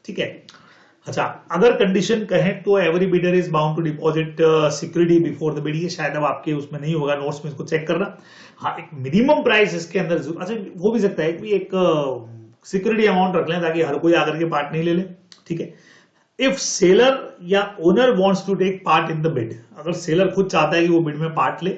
ठीक है। अच्छा, अगर कंडीशन कहें तो every bidder is bound to deposit security before the bid, ये शायद अब आपके उसमें नहीं होगा, नोट्स में इसको चेक करना। हाँ, एक मिनिमम प्राइस इसके अंदर, अच्छा वो भी सकता है कि एक सिक्योरिटी अमाउंट रख लें ताकि हर कोई आकर के पार्ट नहीं ले ले, ठीक है। इफ सेलर या owner wants to take part in the bid, अगर सेलर खुद चाहता है कि वो बिड में पार्ट ले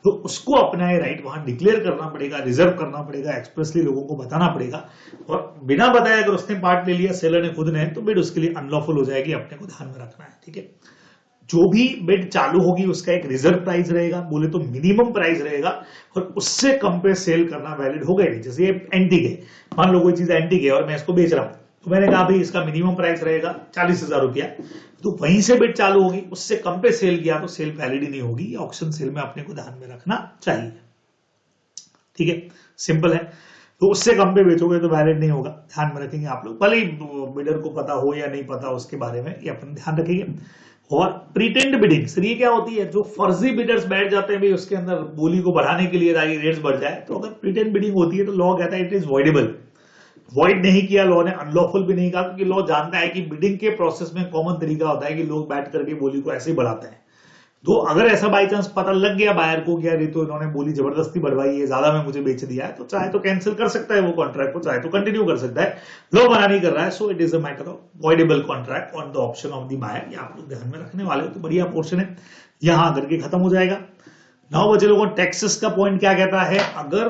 तो उसको अपना ये राइट वहां डिक्लेयर करना पड़ेगा, रिजर्व करना पड़ेगा, एक्सप्रेसली लोगों को बताना पड़ेगा। और बिना बताए अगर उसने पार्ट ले लिया सेलर ने खुद ने, तो बिड उसके लिए अनलॉफुल हो जाएगी, अपने को ध्यान में रखना है, ठीक है। जो भी बिड चालू होगी उसका एक रिजर्व प्राइस रहेगा, बोले तो मिनिमम प्राइस रहेगा, और उससे कम पे सेल करना वैलिड होगा ही नहीं। जैसे ये एंटीक है, मान लो कोई चीज एंटीक है और मैं इसको बेच रहा हूं, तो मैंने कहा भाई इसका मिनिमम प्राइस रहेगा 40,000 रुपया, तो वहीं से बिड चालू होगी, उससे कम पे सेल किया तो सेल वैलिड ही नहीं होगी। ऑक्शन सेल में अपने को ध्यान में रखना चाहिए, ठीक है, सिंपल है। तो उससे कम पे बेचोगे तो वैलिड नहीं होगा, ध्यान में रखेंगे आप लोग, भले ही बिडर को पता हो या नहीं पता उसके बारे में, ये अपन ध्यान रखेंगे। और प्रीटेंड बिडिंग, सर ये क्या होती है, जो फर्जी बिडर्स बैठ जाते हैं भाई उसके अंदर बोली को बढ़ाने के लिए ताकि रेट्स बढ़ जाए, तो अगर प्रीटेंड बिडिंग होती है तो लॉ कहता है इट इज वॉइडेबल। वॉइड नहीं किया लॉ ने, अनलॉफुल भी नहीं कहा, क्योंकि लॉ जानता है कि बिडिंग के प्रोसेस में कॉमन तरीका होता है कि लोग बैठ करके बोली को ऐसे ही बढ़ाते हैं, तो अगर ऐसा बाई चांस पता लग गया बायर को कि यार ये तो इन्होंने बोली जबरदस्ती बढ़वाई है, ज्यादा में मुझे बेच दिया है, तो चाहे तो कैंसिल कर सकता है वो कॉन्ट्रैक्ट को, चाहे तो कंटिन्यू कर सकता है। लॉ मना नहीं कर रहा है, so it is a matter of voidable contract on the option of the buyer. ये आप लोग ध्यान में रखने वाले हो तो बढ़िया पोर्शन है, यहां करके खत्म हो जाएगा। 9 बजे लोगों टैक्सेस का पॉइंट क्या कहता है, अगर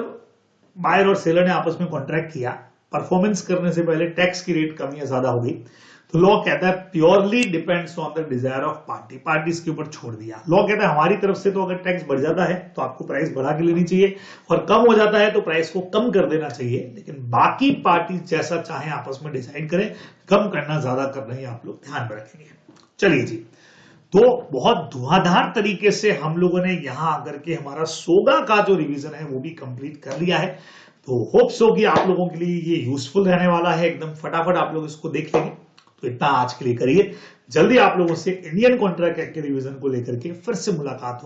बायर और सेलर ने आपस में कॉन्ट्रैक्ट किया, परफॉर्मेंस करने से पहले टैक्स की रेट कम या ज्यादा हो गई, तो लॉ कहता है purely depends on the desire of party, parties के ऊपर छोड़ दिया। लॉ कहता है हमारी तरफ से तो अगर टैक्स बढ़ जाता है तो आपको प्राइस बढ़ा के लेनी चाहिए, और कम हो जाता है तो प्राइस को कम कर देना चाहिए, लेकिन बाकी पार्टी जैसा चाहे आपस में डिसाइड करें, कम करना ज्यादा करना ही आप लोग ध्यान में रखेंगे। चलिए जी, तो बहुत धुआंधार तरीके से हम लोगों ने यहां आकर के हमारा सोगा का जो रिवीजन है वो भी कंप्लीट कर लिया है। तो होप सो कि आप लोगों के लिए ये यूजफुल रहने वाला है, एकदम फटाफट आप लोग इसको देख लेंगे। तो इतना आज के लिए करिए, जल्दी आप लोगों से इंडियन कॉन्ट्रैक्ट एक्ट के रिवीजन को लेकर के फिर से मुलाकात हो।